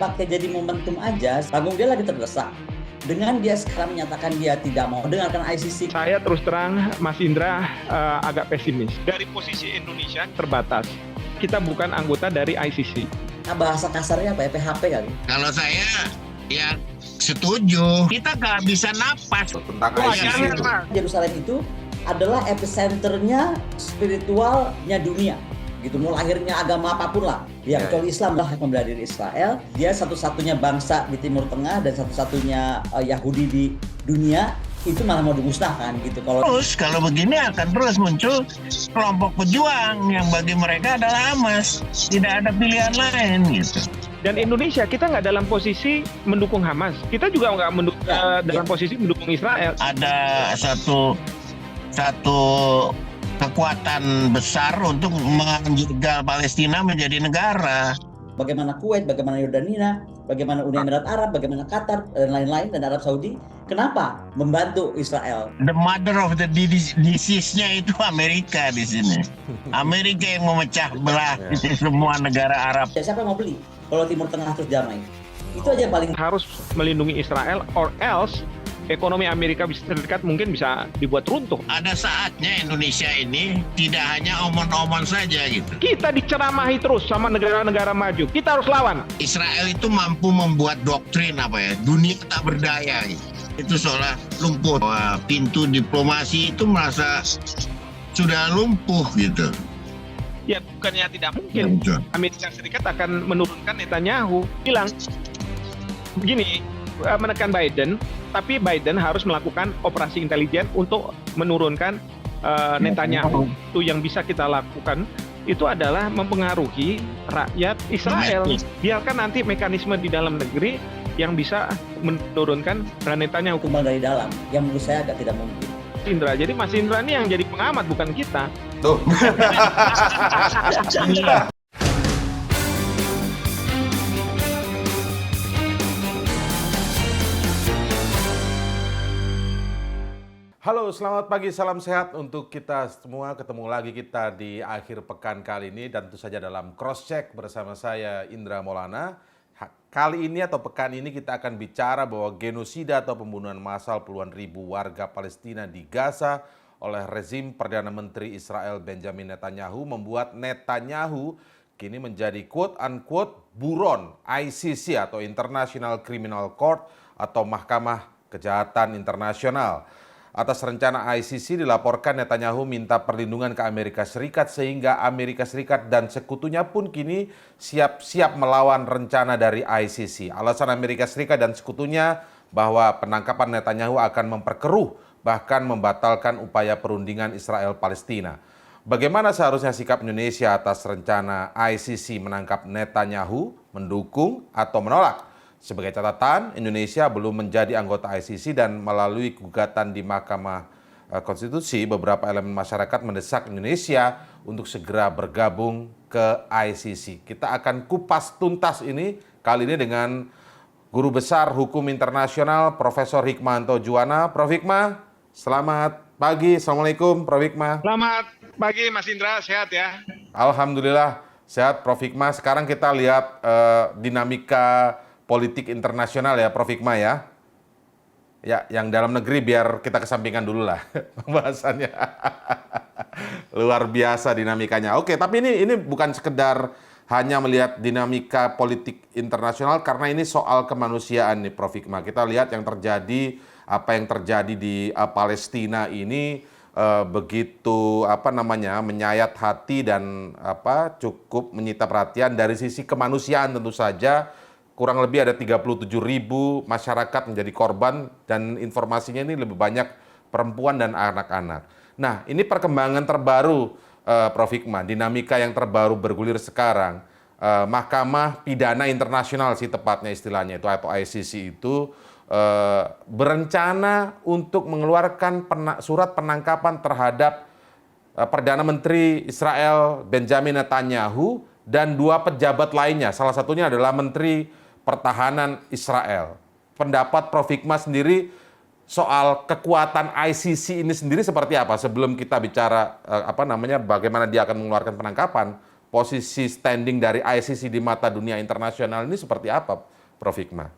dipakai jadi momentum aja, panggung dia lagi terdesak. Dengan dia sekarang menyatakan dia tidak mau dengarkan ICC. Saya terus terang, Mas Indra, agak pesimis. Dari posisi Indonesia terbatas. Kita bukan anggota dari ICC. Nah, bahasa kasarnya apa ya? PHP kali. Kalau saya ya setuju. Kita nggak bisa napas tentang ICC. Yerusalem itu adalah epicenternya spiritualnya dunia. Gitu, mau lahirnya agama apapun lah. Ya, kecuali Islam lah yang membela diri Israel. Dia satu-satunya bangsa di Timur Tengah dan satu-satunya Yahudi di dunia. Itu malah mau dimusnahkan gitu. Kalau begini akan terus muncul kelompok pejuang yang bagi mereka adalah Hamas. Tidak ada pilihan lain gitu. Dan Indonesia, kita nggak dalam posisi mendukung Hamas. Kita juga nggak dalam posisi mendukung Israel. Ada satu kekuatan besar untuk menjegal Palestina menjadi negara. Bagaimana Kuwait, bagaimana Yordania, bagaimana Uni Emirat Arab, bagaimana Qatar, dan lain-lain, dan Arab Saudi. Kenapa membantu Israel? The mother of the disease-nya itu Amerika di sini. Amerika yang memecah belah semua negara Arab. Siapa yang mau beli kalau Timur Tengah terus damai? Itu aja yang paling harus melindungi Israel, or else ekonomi Amerika Serikat mungkin bisa dibuat runtuh. Ada saatnya Indonesia ini tidak hanya omong-omong saja gitu. Kita diceramahi terus sama negara-negara maju. Kita harus lawan. Israel itu mampu membuat doktrin dunia tak berdaya gitu. Itu seolah lumpuh. Pintu diplomasi itu merasa sudah lumpuh gitu. Ya bukannya tidak mungkin. Ya, Amerika Serikat akan menurunkan Netanyahu. Bilang begini, menekan Biden, tapi Biden harus melakukan operasi intelijen untuk menurunkan Netanyahu. Itu yang bisa kita lakukan, itu adalah mempengaruhi rakyat Israel. Biarkan nanti mekanisme di dalam negeri yang bisa menurunkan Netanyahu. kembali dari dalam, yang menurut saya agak tidak mungkin. Indra, jadi Mas Indra ini yang jadi pengamat, bukan kita. Tuh. Halo, selamat pagi, salam sehat untuk kita semua. Ketemu lagi kita di akhir pekan kali ini dan tentu saja dalam cross check bersama saya Indra Maulana. Kali ini atau pekan ini kita akan bicara bahwa genosida atau pembunuhan massal puluhan ribu warga Palestina di Gaza oleh rezim Perdana Menteri Israel Benjamin Netanyahu membuat Netanyahu kini menjadi quote-unquote buron ICC atau International Criminal Court atau Mahkamah Kejahatan Internasional. Atas rencana ICC dilaporkan Netanyahu minta perlindungan ke Amerika Serikat sehingga Amerika Serikat dan sekutunya pun kini siap-siap melawan rencana dari ICC. Alasan Amerika Serikat dan sekutunya bahwa penangkapan Netanyahu akan memperkeruh bahkan membatalkan upaya perundingan Israel-Palestina. Bagaimana seharusnya sikap Indonesia atas rencana ICC menangkap Netanyahu, mendukung atau menolak? Sebagai catatan, Indonesia belum menjadi anggota ICC dan melalui gugatan di Mahkamah Konstitusi, beberapa elemen masyarakat mendesak Indonesia untuk segera bergabung ke ICC. Kita akan kupas tuntas ini kali ini dengan Guru Besar Hukum Internasional Profesor Hikmahanto Juwana. Prof. Hikmah, selamat pagi. Assalamualaikum, Prof. Hikmah. Selamat pagi Mas Indra, sehat ya? Alhamdulillah, sehat Prof. Hikmah. Sekarang kita lihat dinamika politik internasional ya Prof. Hikmah ya. Ya, yang dalam negeri biar kita kesampingkan dulu lah pembahasannya. Luar biasa dinamikanya. Oke, tapi ini bukan sekedar hanya melihat dinamika politik internasional karena ini soal kemanusiaan nih Prof. Hikmah. Kita lihat yang terjadi, apa yang terjadi di Palestina ini begitu menyayat hati dan cukup menyita perhatian dari sisi kemanusiaan tentu saja. Kurang lebih ada 37.000 masyarakat menjadi korban dan informasinya ini lebih banyak perempuan dan anak-anak. Nah, ini perkembangan terbaru Prof. Hikmah, dinamika yang terbaru bergulir sekarang. Mahkamah Pidana Internasional sih tepatnya istilahnya itu atau ICC itu berencana untuk mengeluarkan surat penangkapan terhadap Perdana Menteri Israel Benjamin Netanyahu dan dua pejabat lainnya. Salah satunya adalah Menteri Pertahanan Israel. Pendapat Prof. Hikmah sendiri soal kekuatan ICC ini sendiri seperti apa? Sebelum kita bicara bagaimana dia akan mengeluarkan penangkapan, posisi standing dari ICC di mata dunia internasional ini seperti apa, Prof. Hikmah.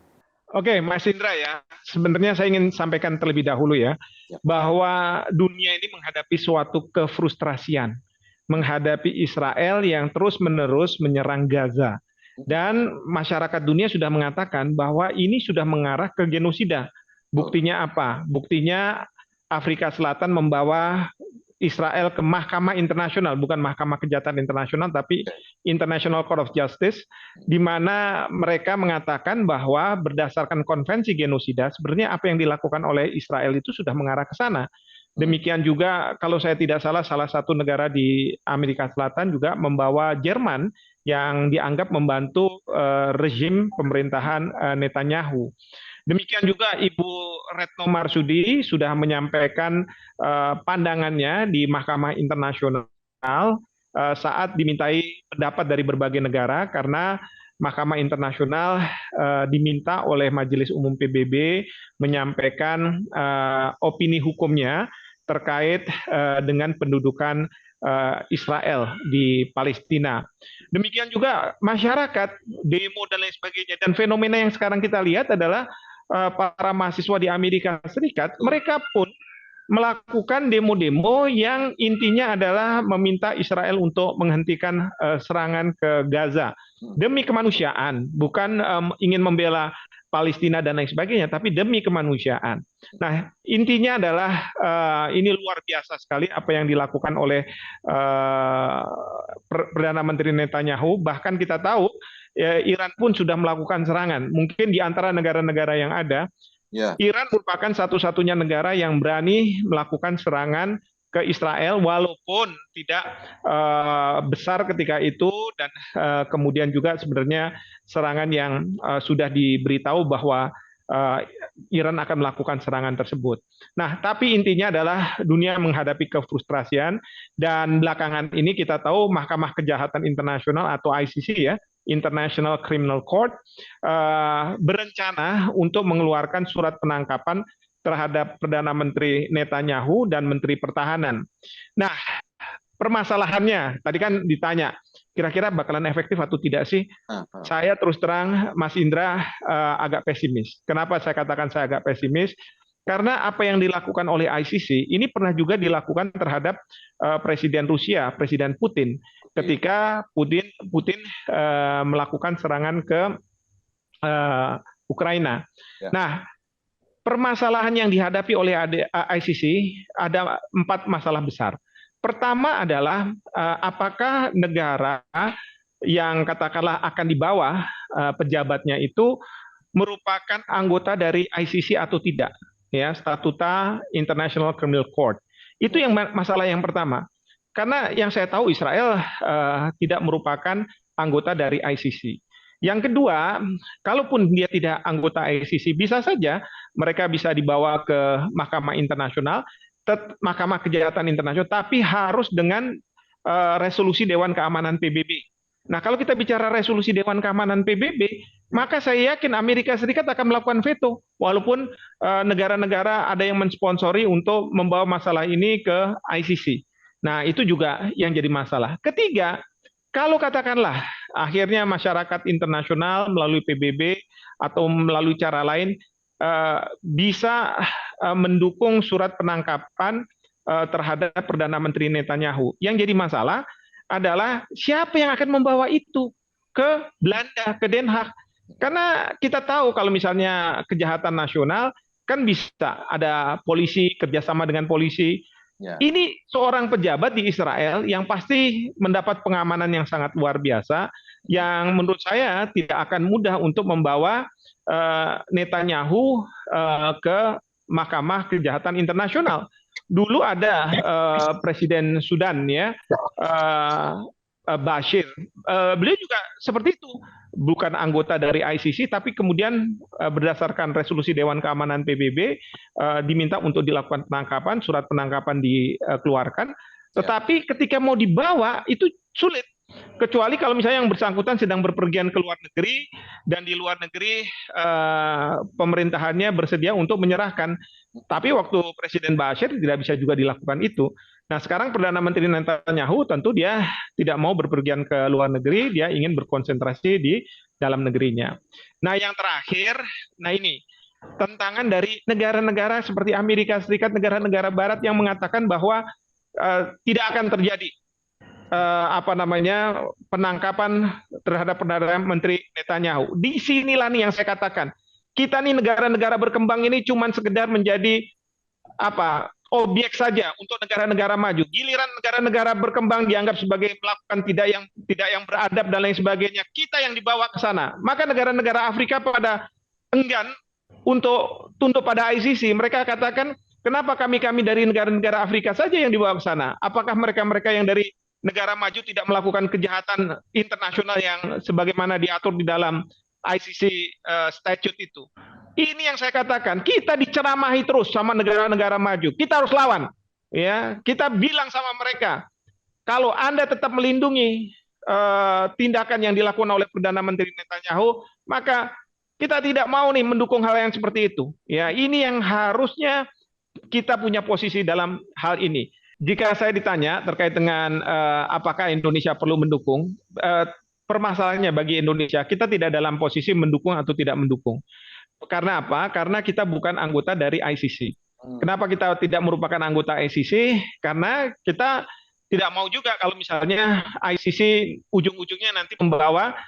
Oke, Mas Indra ya. Sebenarnya saya ingin sampaikan terlebih dahulu ya, Ya. bahwa dunia ini menghadapi suatu kefrustrasian, menghadapi Israel yang terus-menerus menyerang Gaza. Dan masyarakat dunia sudah mengatakan bahwa ini sudah mengarah ke genosida. Buktinya apa? Buktinya Afrika Selatan membawa Israel ke Mahkamah Internasional, bukan Mahkamah Kejahatan Internasional, tapi International Court of Justice, di mana mereka mengatakan bahwa berdasarkan konvensi genosida, sebenarnya apa yang dilakukan oleh Israel itu sudah mengarah ke sana. Demikian juga, kalau saya tidak salah, salah satu negara di Amerika Selatan juga membawa Jerman yang dianggap membantu rezim pemerintahan Netanyahu. Demikian juga Ibu Retno Marsudi sudah menyampaikan pandangannya di Mahkamah Internasional saat dimintai pendapat dari berbagai negara, karena Mahkamah Internasional diminta oleh Majelis Umum PBB menyampaikan opini hukumnya terkait dengan pendudukan Israel di Palestina. Demikian juga masyarakat, demo dan lain sebagainya. Dan fenomena yang sekarang kita lihat adalah para mahasiswa di Amerika Serikat, mereka pun melakukan demo-demo yang intinya adalah meminta Israel untuk menghentikan serangan ke Gaza demi kemanusiaan, bukan ingin membela Palestina dan lain sebagainya, tapi demi kemanusiaan. Nah, intinya adalah ini luar biasa sekali apa yang dilakukan oleh Perdana Menteri Netanyahu. Bahkan kita tahu Iran pun sudah melakukan serangan. Mungkin di antara negara-negara yang ada, Iran merupakan satu-satunya negara yang berani melakukan serangan ke Israel, walaupun tidak besar ketika itu, dan kemudian juga sebenarnya serangan yang sudah diberitahu bahwa Iran akan melakukan serangan tersebut. Nah, tapi intinya adalah dunia menghadapi kefrustrasian, dan belakangan ini kita tahu Mahkamah Kejahatan Internasional atau ICC ya, International Criminal Court, berencana untuk mengeluarkan surat penangkapan terhadap Perdana Menteri Netanyahu dan Menteri Pertahanan. Nah, permasalahannya, tadi kan ditanya, kira-kira bakalan efektif atau tidak sih? Saya terus terang, Mas Indra, agak pesimis. Kenapa saya katakan saya agak pesimis? Karena apa yang dilakukan oleh ICC, ini pernah juga dilakukan terhadap Presiden Rusia, Presiden Putin, ketika Putin melakukan serangan ke Ukraina. Nah, permasalahan yang dihadapi oleh ICC ada 4 masalah besar. Pertama adalah apakah negara yang katakanlah akan dibawa pejabatnya itu merupakan anggota dari ICC atau tidak, ya, Statuta International Criminal Court. Itu yang masalah yang pertama. Karena yang saya tahu Israel tidak merupakan anggota dari ICC. Yang kedua, kalaupun dia tidak anggota ICC, bisa saja mereka bisa dibawa ke Mahkamah Internasional, Mahkamah Kejahatan Internasional, tapi harus dengan resolusi Dewan Keamanan PBB. Nah, kalau kita bicara resolusi Dewan Keamanan PBB, maka saya yakin Amerika Serikat akan melakukan veto, walaupun negara-negara ada yang mensponsori untuk membawa masalah ini ke ICC. Nah, itu juga yang jadi masalah. Ketiga, kalau katakanlah akhirnya masyarakat internasional melalui PBB atau melalui cara lain bisa mendukung surat penangkapan terhadap Perdana Menteri Netanyahu. Yang jadi masalah adalah siapa yang akan membawa itu ke Belanda, ke Den Haag. Karena kita tahu kalau misalnya kejahatan nasional kan bisa ada polisi, kerjasama dengan polisi. Ini seorang pejabat di Israel yang pasti mendapat pengamanan yang sangat luar biasa, yang menurut saya tidak akan mudah untuk membawa Netanyahu ke Mahkamah Kejahatan Internasional. Dulu ada Presiden Sudan ya, Bashir. Beliau juga seperti itu, bukan anggota dari ICC, tapi kemudian berdasarkan resolusi Dewan Keamanan PBB diminta untuk dilakukan penangkapan, surat penangkapan dikeluarkan. Tetapi ketika mau dibawa itu sulit. Kecuali kalau misalnya yang bersangkutan sedang berpergian ke luar negeri dan di luar negeri pemerintahannya bersedia untuk menyerahkan. Tapi waktu Presiden Bashir tidak bisa juga dilakukan itu. Nah, sekarang Perdana Menteri Netanyahu tentu dia tidak mau berpergian ke luar negeri, dia ingin berkonsentrasi di dalam negerinya. Nah, yang terakhir, nah ini tentangan dari negara-negara seperti Amerika Serikat, negara-negara Barat yang mengatakan bahwa tidak akan terjadi penangkapan terhadap Perdana Menteri Netanyahu. Di sinilah nih yang saya katakan, kita nih negara-negara berkembang ini cuma sekedar menjadi objek saja untuk negara-negara maju. Giliran negara-negara berkembang dianggap sebagai melakukan tidak yang beradab dan lain sebagainya, kita yang dibawa ke sana. Maka negara-negara Afrika pada enggan untuk tunduk pada ICC. Mereka katakan, kenapa kami dari negara-negara Afrika saja yang dibawa ke sana? Apakah mereka-mereka yang dari negara maju tidak melakukan kejahatan internasional yang sebagaimana diatur di dalam ICC statute itu? Ini yang saya katakan, kita diceramahi terus sama negara-negara maju. Kita harus lawan. Ya, kita bilang sama mereka, kalau Anda tetap melindungi tindakan yang dilakukan oleh Perdana Menteri Netanyahu, maka kita tidak mau nih mendukung hal yang seperti itu. Ya, ini yang harusnya kita punya posisi dalam hal ini. Jika saya ditanya terkait dengan apakah Indonesia perlu mendukung, permasalahannya bagi Indonesia, kita tidak dalam posisi mendukung atau tidak mendukung. Karena apa? Karena kita bukan anggota dari ICC. Kenapa kita tidak merupakan anggota ICC? Karena kita tidak mau juga kalau misalnya ICC ujung-ujungnya nanti membawa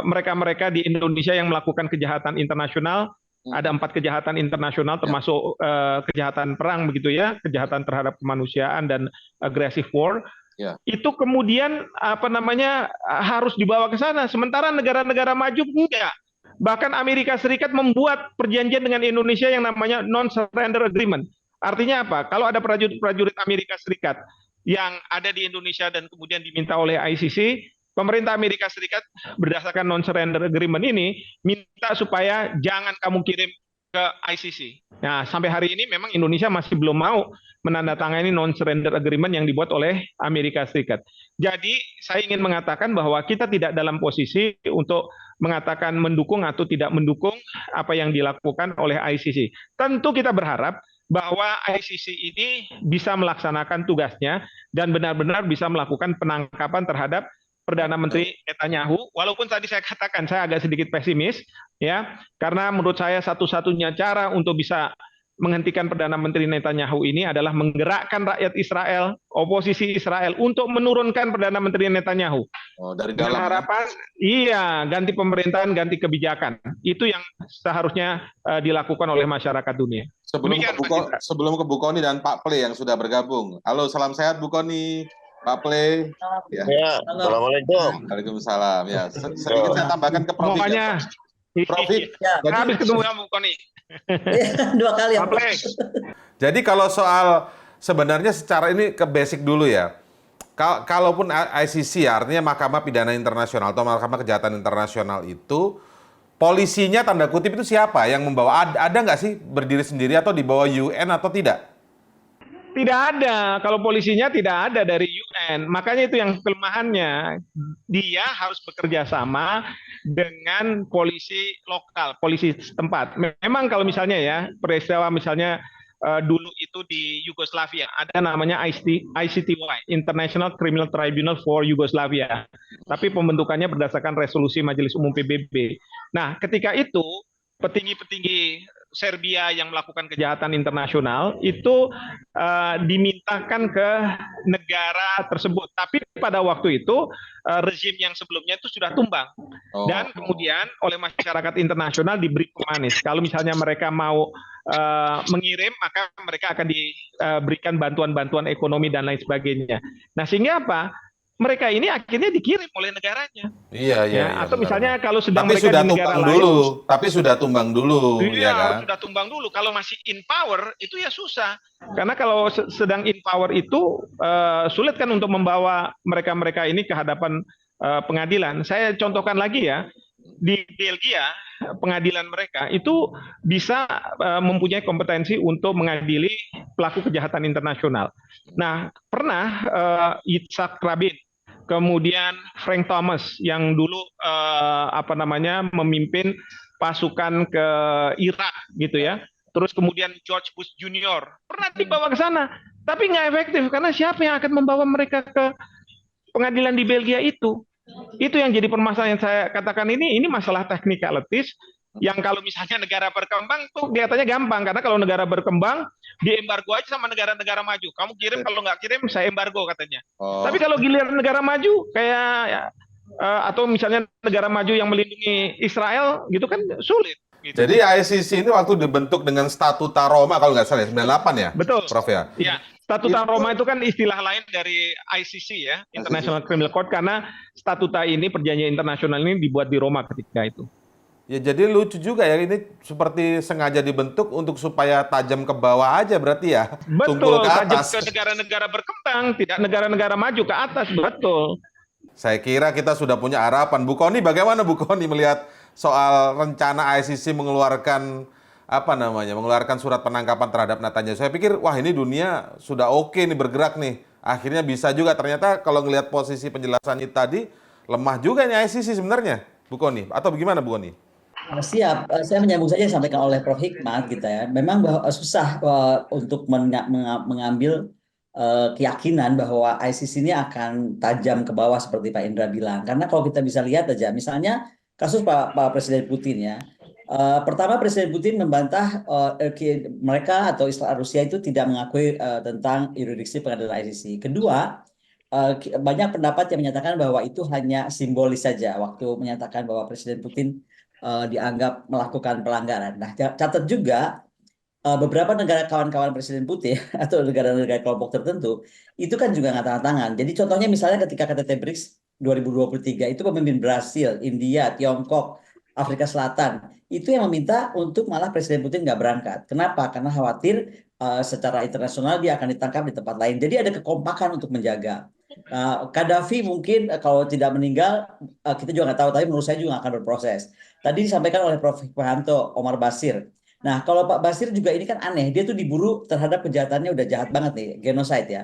mereka-mereka di Indonesia yang melakukan kejahatan internasional. Ada 4 kejahatan internasional termasuk kejahatan perang begitu ya, kejahatan terhadap kemanusiaan dan aggressive war. Itu kemudian harus dibawa ke sana. Sementara negara-negara maju enggak. Bahkan Amerika Serikat membuat perjanjian dengan Indonesia yang namanya non-surrender agreement. Artinya apa? Kalau ada prajurit Amerika Serikat yang ada di Indonesia dan kemudian diminta oleh ICC, pemerintah Amerika Serikat berdasarkan non-surrender agreement ini minta supaya jangan kamu kirim ke ICC. Nah, sampai hari ini memang Indonesia masih belum mau menandatangani non-surrender agreement yang dibuat oleh Amerika Serikat. Jadi, saya ingin mengatakan bahwa kita tidak dalam posisi untuk mengatakan mendukung atau tidak mendukung apa yang dilakukan oleh ICC. Tentu kita berharap bahwa ICC ini bisa melaksanakan tugasnya dan benar-benar bisa melakukan penangkapan terhadap Perdana Menteri Netanyahu, walaupun tadi saya katakan saya agak sedikit pesimis, ya, karena menurut saya satu-satunya cara untuk bisa menghentikan Perdana Menteri Netanyahu ini adalah menggerakkan rakyat Israel, oposisi Israel, untuk menurunkan Perdana Menteri Netanyahu. Dari dalam. Dengan harapan, iya, ganti pemerintahan, ganti kebijakan. Itu yang seharusnya dilakukan oleh masyarakat dunia. Sebelum ke Bu Koni dan Pak Ple yang sudah bergabung. Halo, salam sehat Bu Koni. Pak Ple. Ya, Assalamualaikum. Waalaikumsalam. Ya, sedikit saya tambahkan ke Prof. Pokoknya, Prof. habis ketemu kamu, Koni. 2 kali ya. Jadi kalau soal sebenarnya secara ini ke basic dulu ya. Kalaupun ICC artinya Mahkamah Pidana Internasional atau Mahkamah Kejahatan Internasional itu polisinya tanda kutip itu siapa yang membawa? Ada nggak sih berdiri sendiri atau di bawah UN atau tidak? Tidak ada. Kalau polisinya tidak ada dari UN. Makanya itu yang kelemahannya. Dia harus bekerja sama dengan polisi lokal, polisi setempat. Memang kalau misalnya ya, peristiwa misalnya dulu itu di Yugoslavia, ada namanya ICTY, International Criminal Tribunal for Yugoslavia. Tapi pembentukannya berdasarkan resolusi Majelis Umum PBB. Nah, ketika itu petinggi-petinggi Serbia yang melakukan kejahatan internasional itu dimintakan ke negara tersebut. Tapi pada waktu itu rezim yang sebelumnya itu sudah tumbang. Dan kemudian oleh masyarakat internasional diberi pemanis. Kalau misalnya mereka mau mengirim, maka mereka akan diberikan bantuan-bantuan ekonomi dan lain sebagainya. Nah, sehingga apa? Mereka ini akhirnya dikirim oleh negaranya. Iya. Atau misalnya kalau sedang tapi mereka sudah di negara tumbang lain, dulu. Tapi sudah tumbang dulu, iya, ya kan? sudah tumbang dulu. Kalau masih in power itu ya susah. Karena kalau sedang in power itu sulit kan untuk membawa mereka-mereka ini ke hadapan pengadilan. Saya contohkan lagi ya, di Belgia pengadilan mereka itu bisa mempunyai kompetensi untuk mengadili pelaku kejahatan internasional. Nah, pernah Yitzhak Rabin, kemudian Frank Thomas yang dulu memimpin pasukan ke Irak gitu ya. Terus kemudian George Bush Junior pernah dibawa ke sana, tapi nggak efektif karena siapa yang akan membawa mereka ke pengadilan di Belgia itu? Itu yang jadi permasalahan yang saya katakan ini masalah technicalities yang kalau misalnya negara berkembang tuh kelihatannya gampang karena kalau negara berkembang diembargo aja sama negara-negara maju. Kamu kirim, kalau nggak kirim saya embargo katanya. Tapi Oh, kalau giliran negara maju kayak ya, atau misalnya negara maju yang melindungi Israel gitu kan sulit. Gitu. Jadi ICC ini waktu dibentuk dengan Statuta Roma kalau nggak salah ya, 98 ya, Betul. Prof ya? Ya, Statuta Roma itu kan istilah lain dari ICC ya, International Criminal Court, karena statuta ini, perjanjian internasional ini dibuat di Roma ketika itu. Ya jadi lucu juga ya, ini seperti sengaja dibentuk untuk supaya tajam ke bawah aja berarti ya, tumpul Betul, ke tajam atas. ke negara-negara berkembang, tidak negara-negara maju ke atas, betul. Saya kira kita sudah punya harapan. Bu Kony, bagaimana Bu Kony melihat soal rencana ICC mengeluarkan mengeluarkan surat penangkapan terhadap Netanyahu? Saya pikir wah ini dunia sudah oke nih bergerak nih. Akhirnya bisa juga, ternyata kalau ngelihat posisi penjelasan itu tadi lemah juga nih ICC sebenarnya, Bu Kony. Atau bagaimana Bu Kony? Siap, saya menyambung saja yang disampaikan oleh Prof. Hikmat gitu ya. Memang bahwa susah untuk mengambil keyakinan bahwa ISIS ini akan tajam ke bawah seperti Pak Indra bilang. Karena kalau kita bisa lihat aja, misalnya kasus Pak Presiden Putin ya. Pertama Presiden Putin membantah mereka atau Israel Rusia itu tidak mengakui tentang yurisdiksi pengadilan ICC. Kedua, banyak pendapat yang menyatakan bahwa itu hanya simbolis saja waktu menyatakan bahwa Presiden Putin dianggap melakukan pelanggaran. Nah, catat juga beberapa negara kawan-kawan Presiden Putin atau negara-negara kelompok tertentu itu kan juga nggak tanda tangan. Jadi contohnya misalnya ketika KTT BRICS 2023 itu pemimpin Brasil, India, Tiongkok, Afrika Selatan itu yang meminta untuk malah Presiden Putin nggak berangkat. Kenapa? Karena khawatir secara internasional dia akan ditangkap di tempat lain. Jadi ada kekompakan untuk menjaga. Gaddafi mungkin kalau tidak meninggal kita juga nggak tahu, tapi menurut saya juga akan berproses. Tadi disampaikan oleh Prof. Hikmahanto, Omar Basir. Nah, kalau Pak Basir juga ini kan aneh, dia tuh diburu terhadap kejahatannya udah jahat banget nih, genocide ya,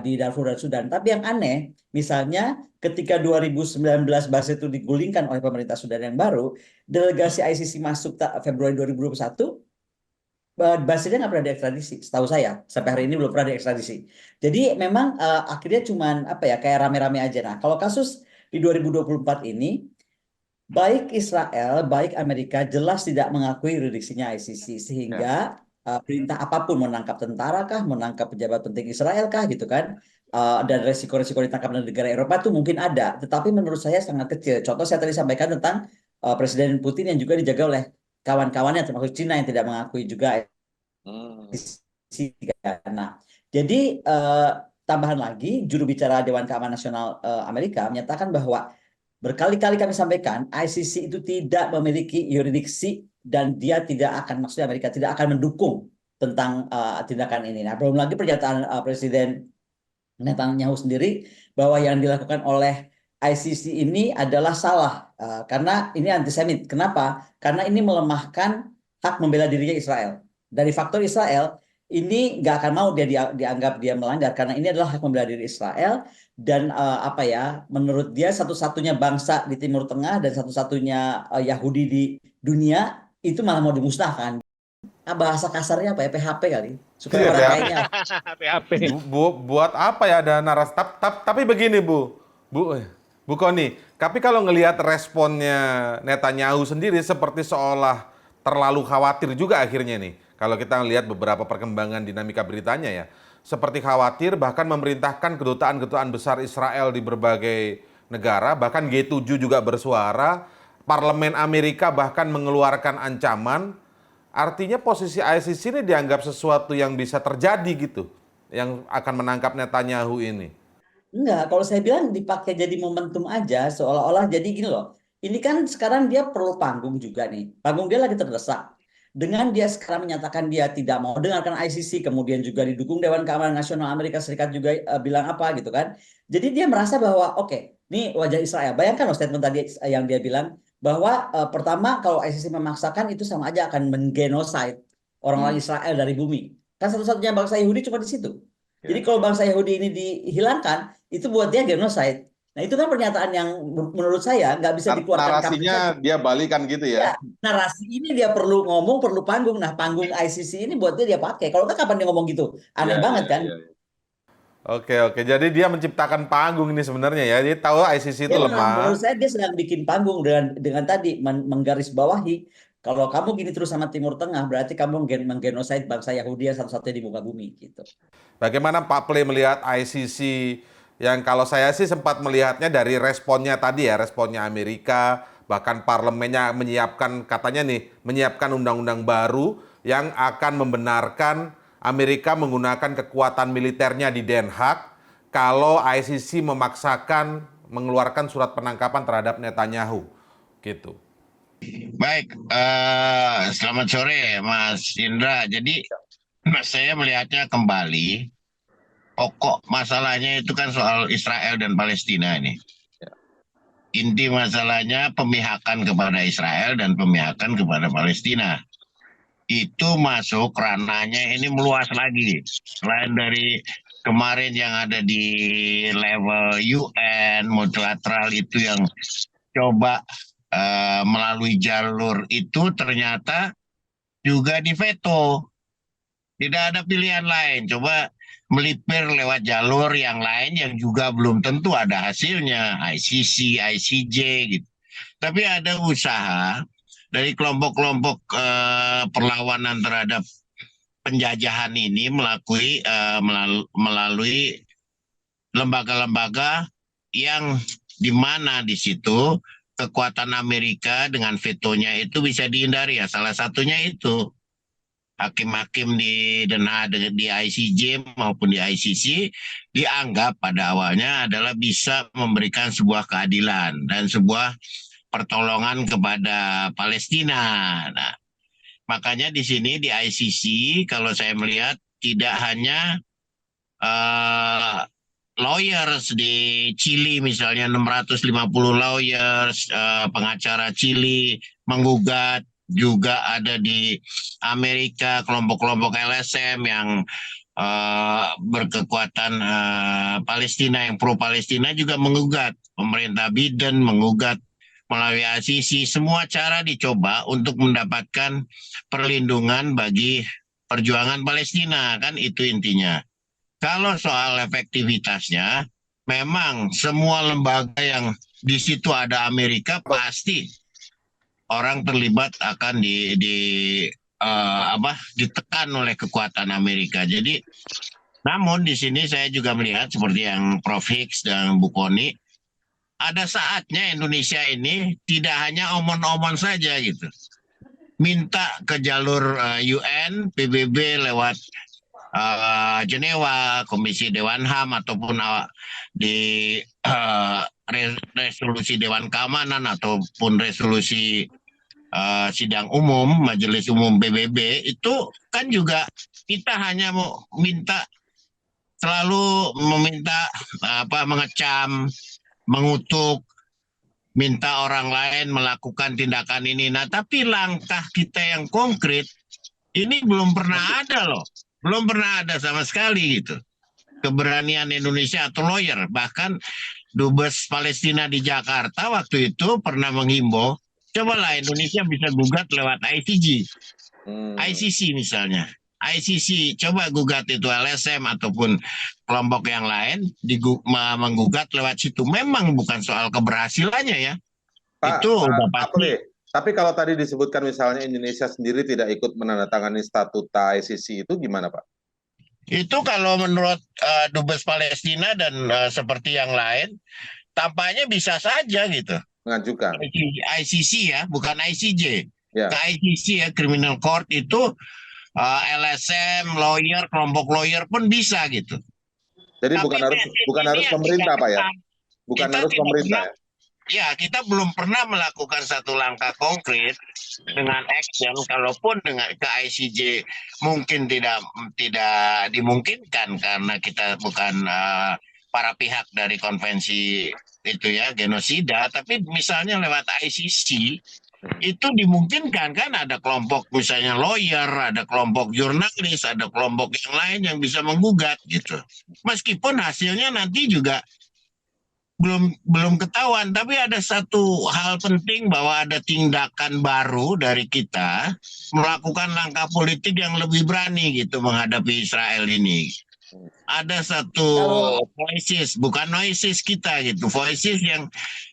di Darfur dan Sudan. Tapi yang aneh, misalnya ketika 2019 Basir itu digulingkan oleh pemerintah Sudan yang baru, delegasi ICC masuk Februari 2021, Basirnya nggak pernah diekstradisi, setahu saya sampai hari ini belum pernah diekstradisi. Jadi memang akhirnya cuman apa ya, kayak rame-rame aja. Nah, kalau kasus di 2024 ini, baik Israel, baik Amerika jelas tidak mengakui yurisdiksinya ICC, sehingga perintah apapun, menangkap tentara kah, menangkap pejabat penting Israel kah gitu kan, dan resiko-resiko ditangkap dari negara Eropa itu mungkin ada, tetapi menurut saya sangat kecil. Contoh saya tadi sampaikan tentang Presiden Putin yang juga dijaga oleh kawan-kawannya termasuk Cina yang tidak mengakui juga ICC. Nah, jadi tambahan lagi, juru bicara Dewan Keamanan Nasional Amerika menyatakan bahwa berkali-kali kami sampaikan, ICC itu tidak memiliki yurisdiksi dan dia tidak akan, maksudnya Amerika tidak akan mendukung tentang tindakan ini. Nah, belum lagi pernyataan Presiden Netanyahu sendiri bahwa yang dilakukan oleh ICC ini adalah salah karena ini antisemit. Kenapa? Karena ini melemahkan hak membela dirinya Israel. Dari faktor Israel, ini nggak akan mau dia dianggap dia melanggar karena ini adalah hak membela diri Israel. Dan menurut dia satu-satunya bangsa di Timur Tengah dan satu-satunya Yahudi di dunia itu malah mau dimusnahkan. Bahasa kasarnya apa ya, PHP kali, supaya orang kayaknya PHP. Buat apa ya ada narasi? Tapi begini Bu Kony, tapi kalau ngelihat responnya Netanyahu sendiri seperti seolah terlalu khawatir juga akhirnya nih. Kalau kita ngelihat beberapa perkembangan dinamika beritanya ya, seperti khawatir, bahkan memerintahkan kedutaan-kedutaan besar Israel di berbagai negara, bahkan G7 juga bersuara, Parlemen Amerika bahkan mengeluarkan ancaman. Artinya posisi ICC ini dianggap sesuatu yang bisa terjadi gitu, yang akan menangkap Netanyahu ini. enggak. Kalau saya bilang dipakai jadi momentum aja, seolah-olah jadi gini loh. Ini kan sekarang dia perlu panggung juga nih. Panggung dia lagi terdesak. Dengan dia sekarang menyatakan dia tidak mau dengarkan ICC, kemudian juga didukung Dewan Keamanan Nasional Amerika Serikat juga bilang apa gitu kan. Jadi dia merasa bahwa oke, ini wajah Israel. Bayangkan loh statement tadi yang dia bilang bahwa pertama kalau ICC memaksakan itu sama aja akan menggenocide orang-orang Israel dari bumi. Kan satu-satunya bangsa Yahudi cuma di situ. Jadi kalau bangsa Yahudi ini dihilangkan, itu buat dia genocide. Nah itu kan pernyataan yang menurut saya nggak bisa dikeluarkan narasinya dia balikan gitu ya. Ya, narasi ini dia perlu ngomong, perlu panggung. Nah, panggung ICC ini buat dia pakai. Kalau nggak kapan dia ngomong gitu? Aneh banget kan? Oke. Jadi dia menciptakan panggung ini sebenarnya ya. Dia tahu ICC itu Ya, lemah. menurut saya dia sedang bikin panggung dengan tadi menggarisbawahi kalau kamu gini terus sama Timur Tengah berarti kamu menggenosid bangsa Yahudi yang satu-satunya di muka bumi gitu. Bagaimana Pak Play melihat ICC yang kalau saya sih sempat melihatnya dari responnya tadi ya, responnya Amerika, bahkan parlemennya menyiapkan katanya nih, menyiapkan undang-undang baru yang akan membenarkan Amerika menggunakan kekuatan militernya di Den Haag kalau ICC memaksakan mengeluarkan surat penangkapan terhadap Netanyahu. Gitu. Baik, selamat sore Mas Indra. Jadi saya melihatnya kembali, pokok masalahnya itu kan soal Israel dan Palestina ini. Inti masalahnya pemihakan kepada Israel dan pemihakan kepada Palestina. Itu masuk ranahnya ini meluas lagi. Selain dari kemarin yang ada di level UN, multilateral itu yang coba melalui jalur itu ternyata juga diveto. Tidak ada pilihan lain. Coba melipir lewat jalur yang lain yang juga belum tentu ada hasilnya. ICC, ICJ gitu. Tapi ada usaha dari kelompok-kelompok perlawanan terhadap penjajahan ini melalui lembaga-lembaga yang di mana di situ kekuatan Amerika dengan vetonya itu bisa dihindari ya. Salah satunya itu hakim-hakim di Den Haag, di ICJ maupun di ICC dianggap pada awalnya adalah bisa memberikan sebuah keadilan dan sebuah pertolongan kepada Palestina. Nah, makanya di sini di ICC kalau saya melihat tidak hanya lawyers di Chili misalnya 650 lawyers pengacara Chili menggugat, juga ada di Amerika kelompok-kelompok LSM yang berkekuatan Palestina yang pro Palestina juga menggugat, pemerintah Biden menggugat melalui ICC. Semua cara dicoba untuk mendapatkan perlindungan bagi perjuangan Palestina, kan itu intinya. Kalau soal efektivitasnya, memang semua lembaga yang di situ ada Amerika pasti orang terlibat akan ditekan oleh kekuatan Amerika. Jadi, namun di sini saya juga melihat seperti yang Prof. Hicks dan Bu Kony, ada saatnya Indonesia ini tidak hanya omon-omon saja gitu. Minta ke jalur UN, PBB lewat Jenewa, Komisi Dewan HAM ataupun di resolusi Dewan Keamanan ataupun resolusi sidang umum, Majelis Umum PBB itu kan juga kita hanya mau selalu meminta mengecam, mengutuk, minta orang lain melakukan tindakan ini. Nah, tapi langkah kita yang konkret ini belum pernah ada loh. Belum pernah ada sama sekali gitu. Keberanian Indonesia atau lawyer. Bahkan Dubes Palestina di Jakarta waktu itu pernah menghimbau, cobalah Indonesia bisa gugat lewat ICC. ICC misalnya. ICC, coba gugat itu LSM ataupun kelompok yang lain menggugat lewat situ. Memang bukan soal keberhasilannya ya. Itu udah pasti. Tapi kalau tadi disebutkan misalnya Indonesia sendiri tidak ikut menandatangani statuta ICC itu gimana Pak? Itu kalau menurut Dubes Palestina dan seperti yang lain, tampaknya bisa saja gitu. Mengajukan. ICC ya, bukan ICJ. Ya. Ke ICC ya, Criminal Court itu LSM, lawyer, kelompok lawyer pun bisa gitu. Jadi Tapi bukan harus pemerintah Pak ya? Bukan harus pemerintah ya? Ya, kita belum pernah melakukan satu langkah konkret dengan action, kalaupun dengan ke ICJ mungkin tidak dimungkinkan karena kita bukan para pihak dari konvensi itu ya, genosida, tapi misalnya lewat ICC itu dimungkinkan kan, ada kelompok misalnya lawyer, ada kelompok jurnalis, ada kelompok yang lain yang bisa menggugat gitu. Meskipun hasilnya nanti juga belum ketahuan, tapi ada satu hal penting bahwa ada tindakan baru dari kita melakukan langkah politik yang lebih berani gitu menghadapi Israel ini. ada satu Kalau- voices, bukan noises kita gitu, voices yang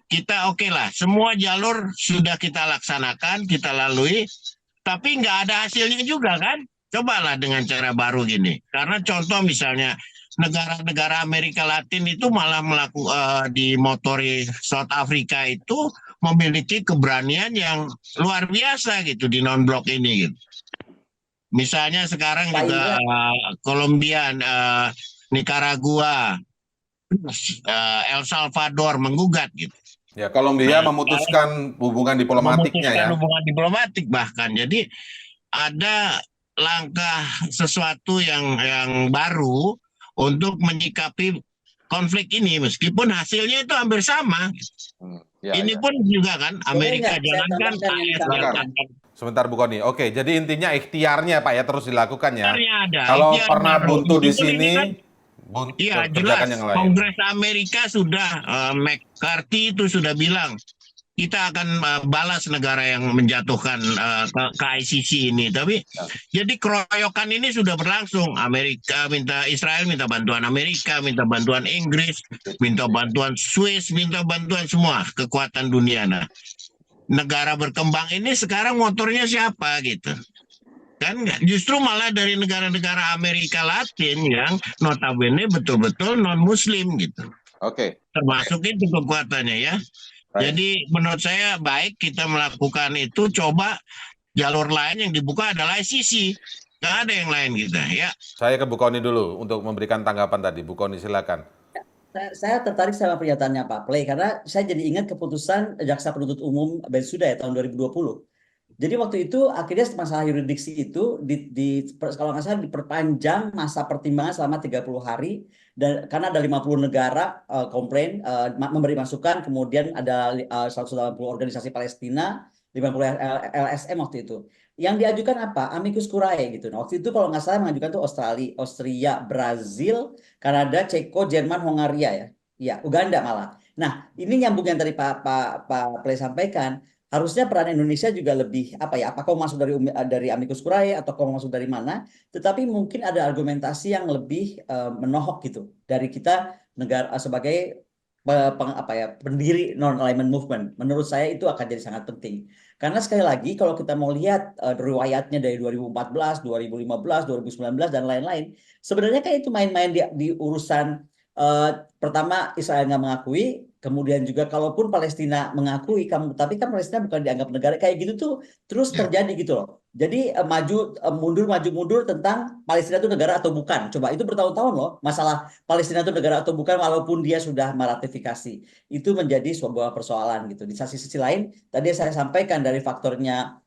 kita oke lah, semua jalur sudah kita laksanakan, kita lalui, tapi nggak ada hasilnya juga kan? Cobalah dengan cara baru gini. Karena contoh misalnya negara-negara Amerika Latin itu malah dimotori South Africa itu memiliki keberanian yang luar biasa gitu di non-blok ini gitu. Misalnya sekarang Pak juga Kolombia, Nicaragua, El Salvador menggugat gitu. Ya, Kolombia Nah, memutuskan hubungan diplomatiknya ya. Memutuskan hubungan diplomatik bahkan. Jadi ada langkah sesuatu yang baru untuk menyikapi konflik ini meskipun hasilnya itu hampir sama. Ya, Ini ya. pun juga kan Amerika Boleh nggak saya jangankan tambahkan ini, AS silakan. jangankan Sebentar Bu Koni. Oke, jadi intinya ikhtiarnya Pak ya terus dilakukan ya. sebenarnya ada. Kalau Ikhtiar pernah baru. buntu di Meskipun ini sini, kan, iya jelas. kerjakan yang lain. Kongres Amerika sudah McCarthy itu sudah bilang kita akan balas negara yang menjatuhkan ke ICC ini. Tapi jadi keroyokan ini sudah berlangsung. Israel minta bantuan Amerika, minta bantuan Inggris, minta bantuan Swiss, minta bantuan semua kekuatan dunia. Nah, negara berkembang ini sekarang motornya siapa gitu? Kan justru malah dari negara-negara Amerika Latin yang notabene betul-betul non-Muslim gitu. Oke. Termasuk itu kekuatannya ya. Baik. Jadi menurut saya baik kita melakukan itu, coba jalur lain yang dibuka adalah ICC. Nggak ada yang lain gitu ya. Saya ke Bu Koni dulu untuk memberikan tanggapan tadi. Bu Koni silakan. Saya tertarik sama pernyataannya Pak Play karena saya jadi ingat keputusan Jaksa Penuntut Umum Bensouda ya tahun 2020. Jadi waktu itu akhirnya masalah yurisdiksi itu kalau nggak salah diperpanjang masa pertimbangan selama 30 hari dan karena ada 50 negara komplain memberi masukan, kemudian ada 180 organisasi Palestina, 50 LSM waktu itu. Yang diajukan apa? Amicus Curiae gitu. Nah, waktu itu kalau nggak salah mengajukan tuh Austria, Brazil, Kanada, Ceko, Jerman, Hongaria ya. Iya, Uganda malah. Nah, ini nyambung yang tadi Pak Play sampaikan. Harusnya peran Indonesia juga lebih apa ya? Apakah masuk dari Amicus Curiae atau kau masuk dari mana? Tetapi mungkin ada argumentasi yang lebih menohok gitu dari kita negara sebagai pendiri non-alignment movement. Menurut saya itu akan jadi sangat penting. Karena sekali lagi kalau kita mau lihat riwayatnya dari 2014, 2015, 2019 dan lain-lain, sebenarnya kan itu main-main di urusan pertama Israel nggak mengakui, kemudian juga kalaupun Palestina mengakui, tapi kan Palestina bukan dianggap negara kayak gitu tuh terus terjadi gitu loh. Jadi maju mundur tentang Palestina itu negara atau bukan. Coba itu bertahun-tahun loh masalah Palestina itu negara atau bukan walaupun dia sudah meratifikasi. Itu menjadi sebuah persoalan gitu. Di sisi lain tadi saya sampaikan dari faktornya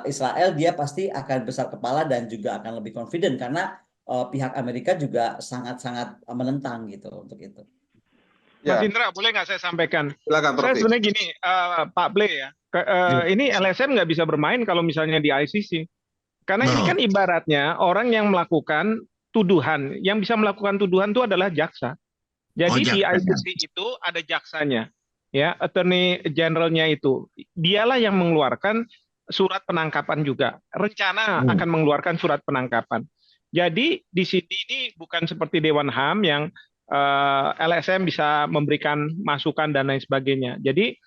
Israel dia pasti akan besar kepala dan juga akan lebih confident karena pihak Amerika juga sangat-sangat menentang gitu untuk itu. Mas Ya, Indra, boleh nggak saya sampaikan? silakan Saya Prof. sebenarnya gini, Pak Ble ya, ini LSM nggak bisa bermain kalau misalnya di ICC. Karena ini kan ibaratnya orang yang melakukan tuduhan, yang bisa melakukan tuduhan itu adalah jaksa. Jadi di ICC itu ada jaksanya, ya, Attorney Generalnya itu, dialah yang mengeluarkan surat penangkapan juga. Rencana akan mengeluarkan surat penangkapan. Jadi di sini ini bukan seperti Dewan HAM yang LSM bisa memberikan masukan dan lain sebagainya. Jadi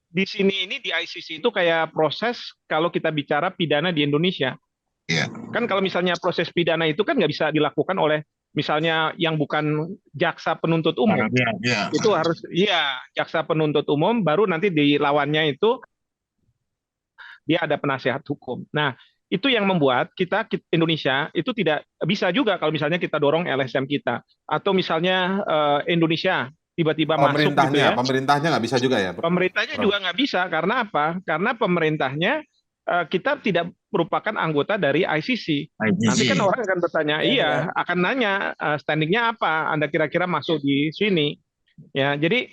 di sini ini di ICC itu kayak proses kalau kita bicara pidana di Indonesia. Iya. Kan kalau misalnya proses pidana itu kan nggak bisa dilakukan oleh misalnya yang bukan jaksa penuntut umum. Ya. Itu harus jaksa penuntut umum baru nanti di lawannya itu dia ada penasehat hukum. Nah, itu yang membuat kita Indonesia itu tidak bisa juga kalau misalnya kita dorong LSM kita atau misalnya Indonesia tiba-tiba masuk gitu ya. Pemerintahnya nggak bisa juga ya? Pemerintahnya juga nggak bisa karena apa? Karena pemerintahnya kita tidak merupakan anggota dari ICC. Nanti kan orang akan bertanya, akan nanya standingnya apa? Anda kira-kira masuk di sini? Ya, jadi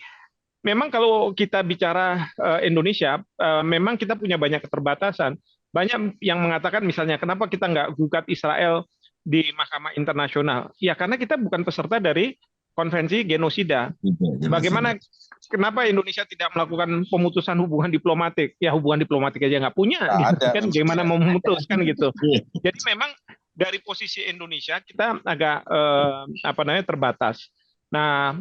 memang kalau kita bicara Indonesia, memang kita punya banyak keterbatasan. Banyak yang mengatakan misalnya, kenapa kita nggak gugat Israel di Mahkamah Internasional? Ya karena kita bukan peserta dari konvensi genosida. Bagaimana, kenapa Indonesia tidak melakukan pemutusan hubungan diplomatik? Ya hubungan diplomatik aja nggak punya. Gitu. Kan gimana mau memutuskan gitu. Jadi memang dari posisi Indonesia kita agak terbatas. Nah,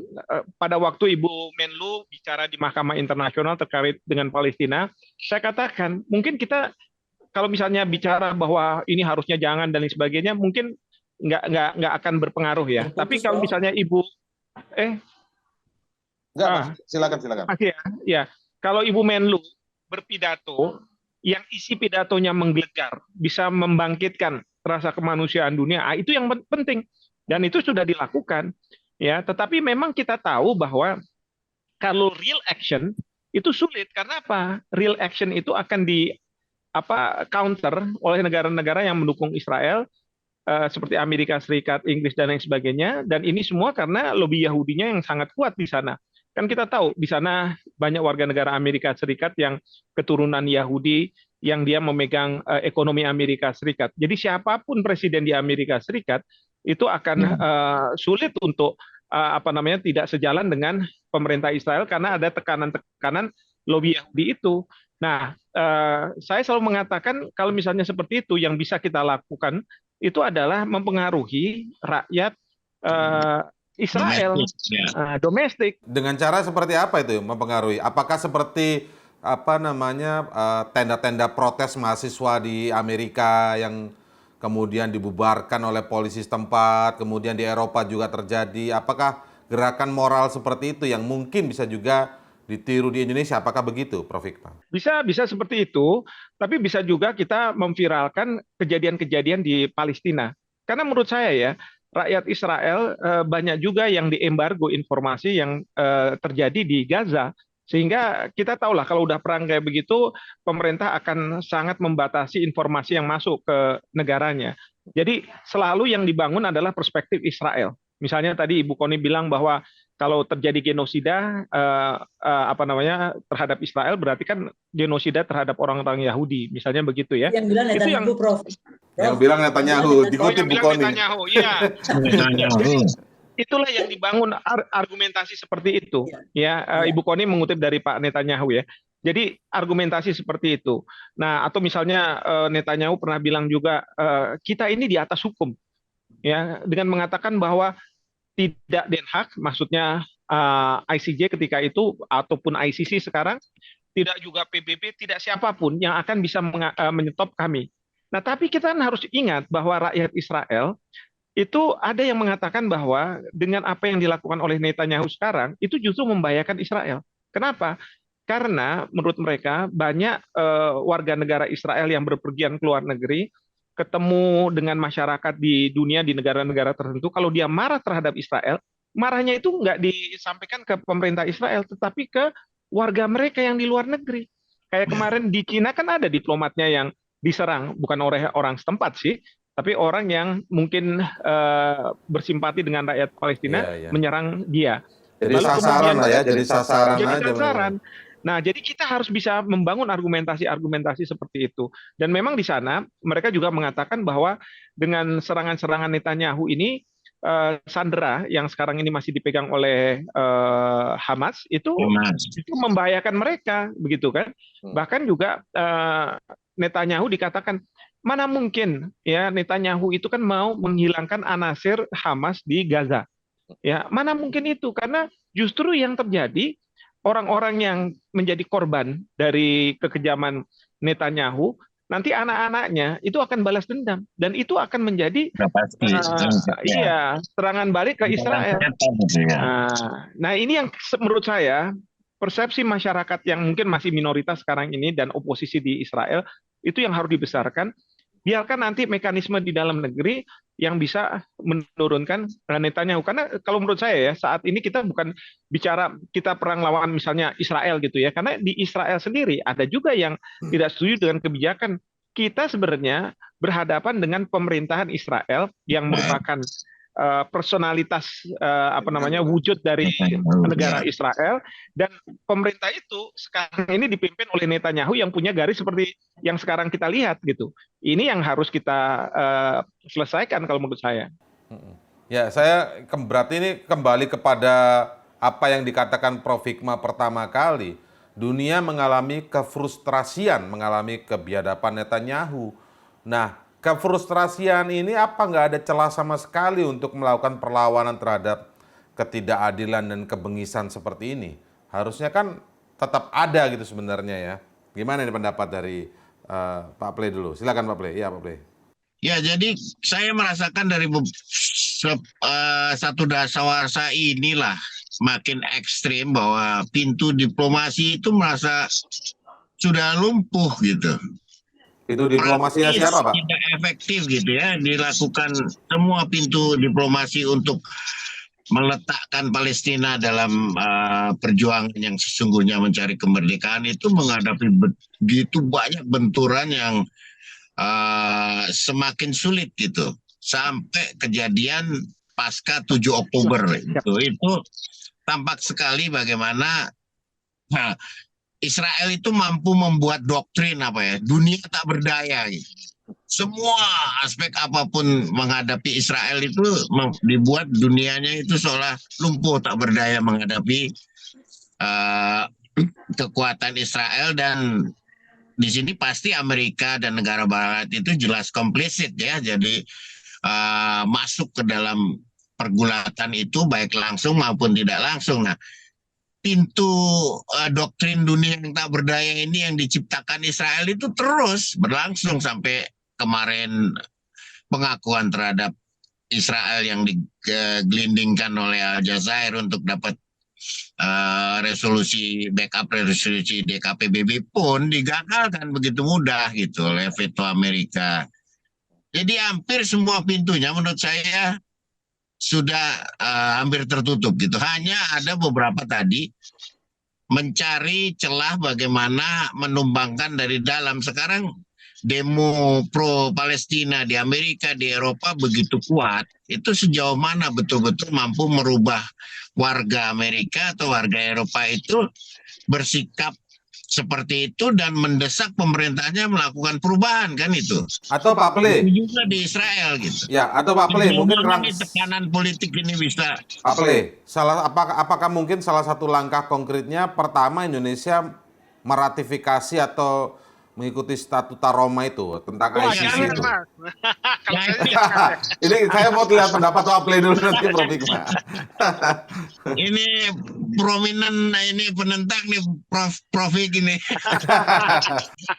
pada waktu Ibu Menlu bicara di Mahkamah Internasional terkait dengan Palestina, saya katakan mungkin kita kalau misalnya bicara bahwa ini harusnya jangan dan lain sebagainya, mungkin nggak akan berpengaruh ya. Tapi kalau misalnya Ibu Enggak, Mas. Silakan. Makasih ya. Kalau Ibu Menlu berpidato yang isi pidatonya menggelegar, bisa membangkitkan rasa kemanusiaan dunia, itu yang penting. Dan itu sudah dilakukan. Ya, tetapi memang kita tahu bahwa kalau real action itu sulit karena apa? Real action itu akan counter oleh negara-negara yang mendukung Israel seperti Amerika Serikat, Inggris dan lain sebagainya, dan ini semua karena lobby Yahudinya yang sangat kuat di sana. Kan kita tahu di sana banyak warga negara Amerika Serikat yang keturunan Yahudi yang dia memegang ekonomi Amerika Serikat. Jadi siapapun presiden di Amerika Serikat itu akan sulit untuk tidak sejalan dengan pemerintah Israel karena ada tekanan-tekanan lobby Yahudi itu. Nah, saya selalu mengatakan kalau misalnya seperti itu yang bisa kita lakukan itu adalah mempengaruhi rakyat Israel domestik. Dengan cara seperti apa itu mempengaruhi? Apakah seperti tenda-tenda protes mahasiswa di Amerika yang kemudian dibubarkan oleh polisi setempat, kemudian di Eropa juga terjadi? Apakah gerakan moral seperti itu yang mungkin bisa juga ditiru di Indonesia? Apakah begitu, Prof. Hikmah? Bisa seperti itu, tapi bisa juga kita memviralkan kejadian-kejadian di Palestina. Karena menurut saya ya, rakyat Israel banyak juga yang diembargo informasi yang terjadi di Gaza. Sehingga kita tahulah kalau udah perang kayak begitu, pemerintah akan sangat membatasi informasi yang masuk ke negaranya. Jadi selalu yang dibangun adalah perspektif Israel. Misalnya tadi Ibu Koni bilang bahwa kalau terjadi genosida terhadap Israel, berarti kan genosida terhadap orang-orang Yahudi, misalnya begitu ya. Yang bilang Netanyahu, Prof. Yang bilang Netanyahu, dikutip Bu Koni. Iya. Itulah yang dibangun argumentasi seperti itu. Ibu Koni mengutip dari Pak Netanyahu ya. Jadi argumentasi seperti itu. Nah, atau misalnya Netanyahu pernah bilang juga kita ini di atas hukum, ya, dengan mengatakan bahwa tidak Den Haag, maksudnya ICJ ketika itu ataupun ICC sekarang, tidak juga PBB, tidak siapapun yang akan bisa menyetop kami. Nah, tapi kita kan harus ingat bahwa rakyat Israel itu ada yang mengatakan bahwa dengan apa yang dilakukan oleh Netanyahu sekarang itu justru membahayakan Israel. Kenapa? Karena menurut mereka banyak warga negara Israel yang berpergian ke luar negeri, ketemu dengan masyarakat di dunia di negara-negara tertentu, kalau dia marah terhadap Israel, marahnya itu nggak disampaikan ke pemerintah Israel, tetapi ke warga mereka yang di luar negeri. Kayak kemarin di Cina kan ada diplomatnya yang diserang, bukan oleh orang setempat sih, tapi orang yang mungkin bersimpati dengan rakyat Palestina menyerang dia. Jadi sasaran lah ya, jadi sasaran. Nah, jadi kita harus bisa membangun argumentasi seperti itu. Dan memang di sana mereka juga mengatakan bahwa dengan serangan-serangan Netanyahu ini, sandera yang sekarang ini masih dipegang oleh Hamas itu membahayakan mereka, begitu kan? Bahkan juga Netanyahu dikatakan mana mungkin ya Netanyahu itu kan mau menghilangkan anasir Hamas di Gaza. Ya, mana mungkin itu karena justru yang terjadi orang-orang yang menjadi korban dari kekejaman Netanyahu nanti anak-anaknya itu akan balas dendam dan itu akan menjadi serangan balik ke Israel. Nah, ini yang menurut saya persepsi masyarakat yang mungkin masih minoritas sekarang ini dan oposisi di Israel itu yang harus dibesarkan. Biarkan nanti mekanisme di dalam negeri yang bisa menurunkan Netanyahu. Karena kalau menurut saya ya, saat ini kita bukan bicara kita perang lawan misalnya Israel gitu ya. Karena di Israel sendiri ada juga yang tidak setuju dengan kebijakan. Kita sebenarnya berhadapan dengan pemerintahan Israel yang merupakan personalitas wujud dari negara Israel, dan pemerintah itu sekarang ini dipimpin oleh Netanyahu yang punya garis seperti yang sekarang kita lihat gitu. Ini yang harus kita selesaikan kalau menurut saya. Ya, saya berarti ini kembali kepada apa yang dikatakan Prof. Hikmah pertama kali. Dunia mengalami kefrustrasian, mengalami kebiadaban Netanyahu. Nah, kefrustrasian ini apa nggak ada celah sama sekali untuk melakukan perlawanan terhadap ketidakadilan dan kebengisan seperti ini? Harusnya kan tetap ada gitu sebenarnya ya. Gimana ini pendapat dari Pak Play dulu? Silakan Pak Play. Iya Pak Play. Ya, jadi saya merasakan dari satu dasawarsa inilah makin ekstrim bahwa pintu diplomasi itu merasa sudah lumpuh gitu. Itu diplomasinya siapa Pak? Tidak efektif gitu ya, dilakukan semua pintu diplomasi untuk meletakkan Palestina dalam perjuangan yang sesungguhnya mencari kemerdekaan itu menghadapi begitu banyak benturan yang semakin sulit gitu. Sampai kejadian pasca 7 Oktober itu tampak sekali bagaimana Israel itu mampu membuat doktrin dunia tak berdaya gitu. Semua aspek apapun menghadapi Israel itu dibuat dunianya itu seolah lumpuh tak berdaya menghadapi kekuatan Israel. Dan di sini pasti Amerika dan negara Barat itu jelas komplisit ya, jadi masuk ke dalam pergulatan itu baik langsung maupun tidak langsung. Nah, pintu doktrin dunia yang tak berdaya ini yang diciptakan Israel itu terus berlangsung sampai kemarin pengakuan terhadap Israel yang digelindingkan oleh Al Jazair untuk dapat resolusi DKPBB pun digagalkan begitu mudah gitu oleh veto Amerika. Jadi hampir semua pintunya menurut saya sudah hampir tertutup gitu. Hanya ada beberapa tadi mencari celah bagaimana menumbangkan dari dalam. Sekarang demo pro Palestina di Amerika, di Eropa begitu kuat. Itu sejauh mana betul-betul mampu merubah warga Amerika atau warga Eropa itu bersikap seperti itu dan mendesak pemerintahnya melakukan perubahan kan itu. Atau Pak Play. Itu juga di Israel gitu. Ya, atau Pak Play mungkin tekanan politik ini bisa. Pak Play, apakah mungkin salah satu langkah konkretnya pertama Indonesia meratifikasi atau mengikuti Statuta Roma itu tentang ICC itu. Ini saya mau lihat pendapat Pak Play dulu nanti Prof. Hikmah. Ini prominent ini penentang nih Prof. ini.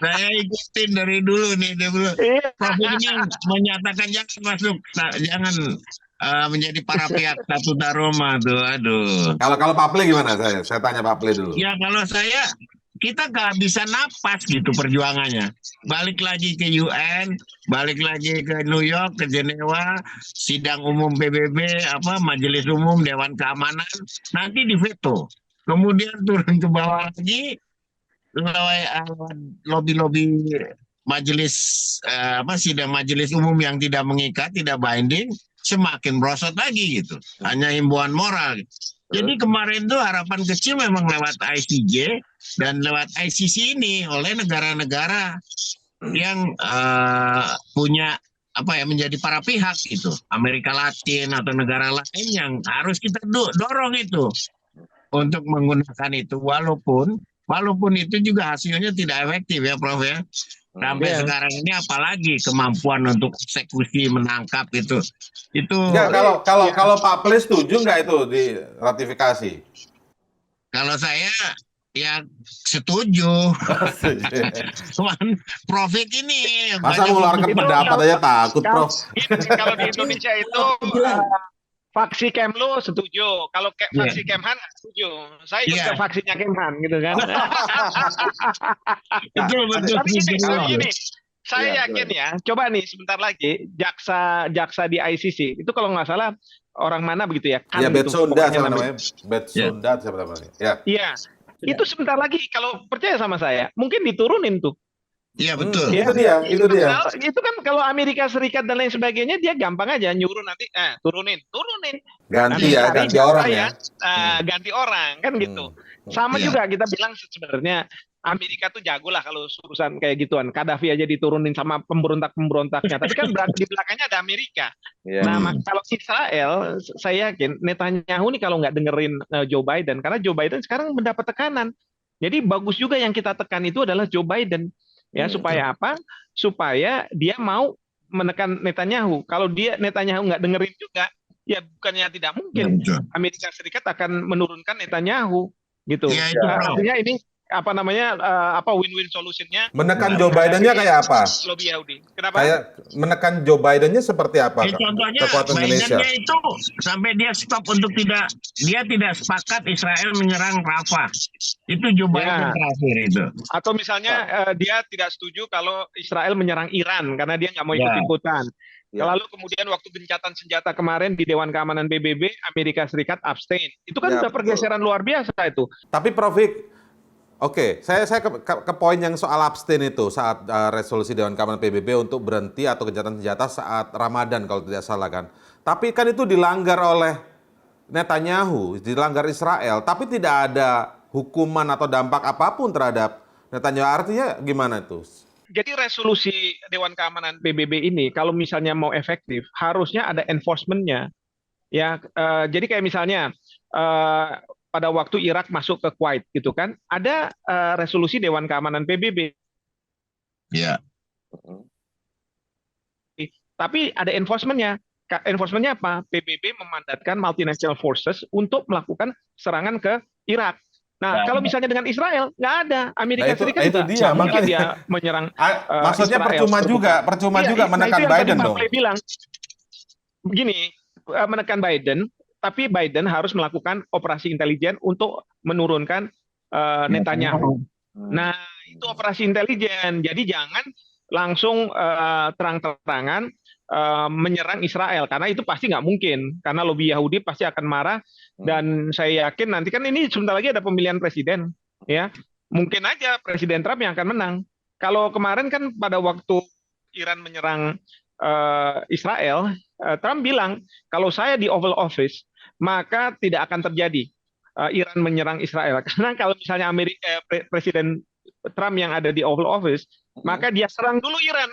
Saya ikutin dari dulu nih Prof. ini menyatakan jangan masuk, jangan menjadi para pihak Statuta Roma tuh. Aduh. Kalau Pak Play gimana saya tanya Pak Play dulu. Ya kalau saya kita nggak bisa napas gitu perjuangannya. Balik lagi ke UN, balik lagi ke New York, ke Jenewa, sidang umum PBB, Majelis Umum Dewan Keamanan, nanti diveto. Kemudian turun ke bawah lagi, lobby-lobby majelis sidang majelis umum yang tidak mengikat, tidak binding, semakin merosot lagi gitu. Hanya himbauan moral. Jadi kemarin tuh harapan kecil memang lewat ICJ dan lewat ICC ini oleh negara-negara yang punya menjadi para pihak gitu, Amerika Latin atau negara lain yang harus kita dorong itu untuk menggunakan itu walaupun itu juga hasilnya tidak efektif ya Prof ya. Sampai sekarang ini apalagi kemampuan untuk eksekusi menangkap itu. Ya, kalau Pak Play setuju nggak itu diratifikasi? Kalau saya ya setuju. Cuman Profit ini masa mengeluarkan pendapat aja takut Prof. Kalau di Indonesia itu faksi Kemlu setuju, kalau faksi Kemhan setuju. Saya juga faksinya Kemhan gitu kan. Betul. Tapi gini, saya yakin ya, coba nih sebentar lagi jaksa di ICC itu kalau nggak salah orang mana begitu ya? Ya, Betsonda siapa namanya? Betsonda siapa namanya? Ya. Iya. Itu sebentar lagi kalau percaya sama saya, mungkin diturunin tuh. Iya betul. Itu dia. Itu kan kalau Amerika Serikat dan lain sebagainya dia gampang aja nyuruh nanti turunin. Ganti orang ya. Ganti orang kan gitu. Sama juga kita bilang sebenarnya Amerika tuh jago lah kalau urusan kayak gituan. Gaddafi aja diturunin sama pemberontaknya. Tapi kan di belakangnya ada Amerika. Nah, kalau Israel, saya yakin Netanyahu nih kalau nggak dengerin Joe Biden, karena Joe Biden sekarang mendapat tekanan. Jadi bagus juga yang kita tekan itu adalah Joe Biden. Ya, supaya apa? Supaya dia mau menekan Netanyahu. Kalau Netanyahu nggak dengerin juga, ya bukannya tidak mungkin Betul. Amerika Serikat akan menurunkan Netanyahu gitu. Iya, itu, Bro. Artinya ini win-win solutionnya Menekan Joe Biden-nya kayak apa? lobby Yahudi. Kenapa? Kayak menekan Joe Biden-nya seperti apa? Contohnya Kekuatan Indonesia. Biden-nya itu sampai dia stop untuk dia tidak sepakat Israel menyerang Rafah. Itu Joe Biden terakhir itu. Atau misalnya dia tidak setuju kalau Israel menyerang Iran karena dia nggak mau ikut-ikutan. Lalu kemudian waktu gencatan senjata kemarin di Dewan Keamanan PBB, Amerika Serikat abstain. Itu kan udah pergeseran luar biasa itu. Tapi Prof. Oke, saya ke poin yang soal abstain itu saat resolusi Dewan Keamanan PBB untuk berhenti atau gencatan senjata saat Ramadan kalau tidak salah kan. Tapi kan itu dilanggar oleh Netanyahu, dilanggar Israel, tapi tidak ada hukuman atau dampak apapun terhadap Netanyahu. Artinya gimana itu? Jadi resolusi Dewan Keamanan PBB ini kalau misalnya mau efektif harusnya ada enforcement-nya. Ya, jadi kayak misalnya pada waktu Irak masuk ke Kuwait gitu kan, ada resolusi Dewan Keamanan PBB. Iya. Tapi ada enforcement-nya. Enforcement-nya apa? PBB memandatkan multinational forces untuk melakukan serangan ke Irak. Nah, kalau misalnya dengan Israel, nggak ada. Amerika Serikat itu dia, mungkin makanya dia menyerang maksudnya Israel. percuma juga menekan itu yang Biden tadi dong. Pak Play bilang, begini, menekan Biden, tapi Biden harus melakukan operasi intelijen untuk menurunkan Netanyahu. Nah, itu operasi intelijen. Jadi jangan langsung terang-terangan menyerang Israel, karena itu pasti nggak mungkin. Karena lobby Yahudi pasti akan marah. Dan saya yakin nanti kan ini sebentar lagi ada pemilihan presiden. Ya, mungkin aja Presiden Trump yang akan menang. Kalau kemarin kan pada waktu Iran menyerang Israel, Trump bilang, kalau saya di Oval Office, maka tidak akan terjadi Iran menyerang Israel. Karena kalau misalnya Presiden Trump yang ada di Oval Office, maka dia serang dulu Iran.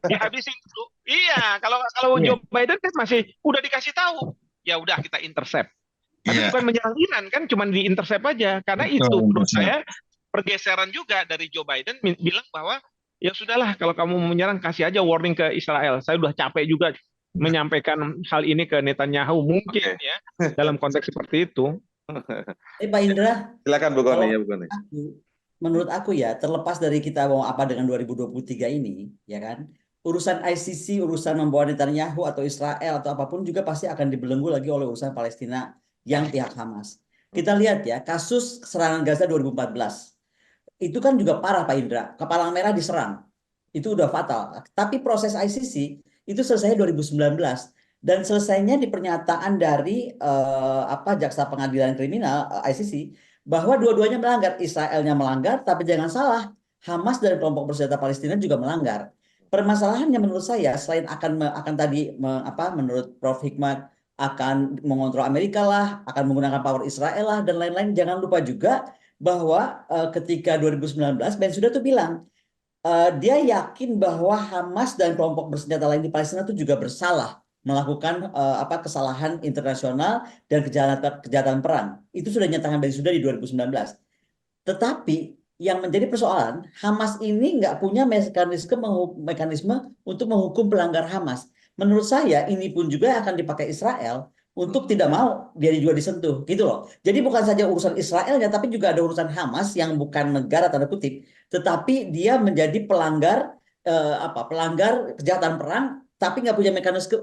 Dihabisin dulu. Iya, kalau Joe Biden kan masih udah dikasih tahu. Ya udah kita intercept. Tapi bukan menyerang Iran kan, cuma di-intercept aja. Karena itu menurut saya pergeseran juga dari Joe Biden bilang bahwa ya sudahlah, kalau kamu mau menyerang kasih aja warning ke Israel. Saya udah capek juga menyampaikan hal ini ke Netanyahu, mungkin ya dalam konteks seperti itu. Pak Indra, Silakan Bu Kony, ya Bu Kony. Menurut aku ya, terlepas dari kita mau apa dengan 2023 ini, ya kan, urusan ICC, urusan membawa Netanyahu atau Israel atau apapun juga pasti akan dibelenggu lagi oleh urusan Palestina yang pihak Hamas. Kita lihat ya, kasus serangan Gaza 2014. Itu kan juga parah Pak Indra, Kepala Merah diserang. Itu udah fatal. Tapi proses ICC itu selesai 2019 dan selesainya di pernyataan dari Jaksa Pengadilan Kriminal ICC bahwa dua-duanya melanggar. Israelnya melanggar, tapi jangan salah, Hamas dan kelompok bersenjata Palestina juga melanggar. Permasalahannya menurut saya, selain akan tadi menurut Prof. Hikmat akan mengontrol Amerika lah, akan menggunakan power Israel lah dan lain-lain, jangan lupa juga bahwa ketika 2019 Bensouda tuh bilang dia yakin bahwa Hamas dan kelompok bersenjata lain di Palestina itu juga bersalah melakukan kesalahan internasional dan kejahatan perang. Itu sudah nyatakan Bensouda di 2019. Tetapi yang menjadi persoalan, Hamas ini nggak punya mekanisme untuk menghukum pelanggar Hamas. Menurut saya ini pun juga akan dipakai Israel untuk tidak mau dia juga disentuh, gitu loh. Jadi bukan saja urusan Israelnya, tapi juga ada urusan Hamas yang bukan negara tanda kutip, tetapi dia menjadi pelanggar kejahatan perang, tapi nggak punya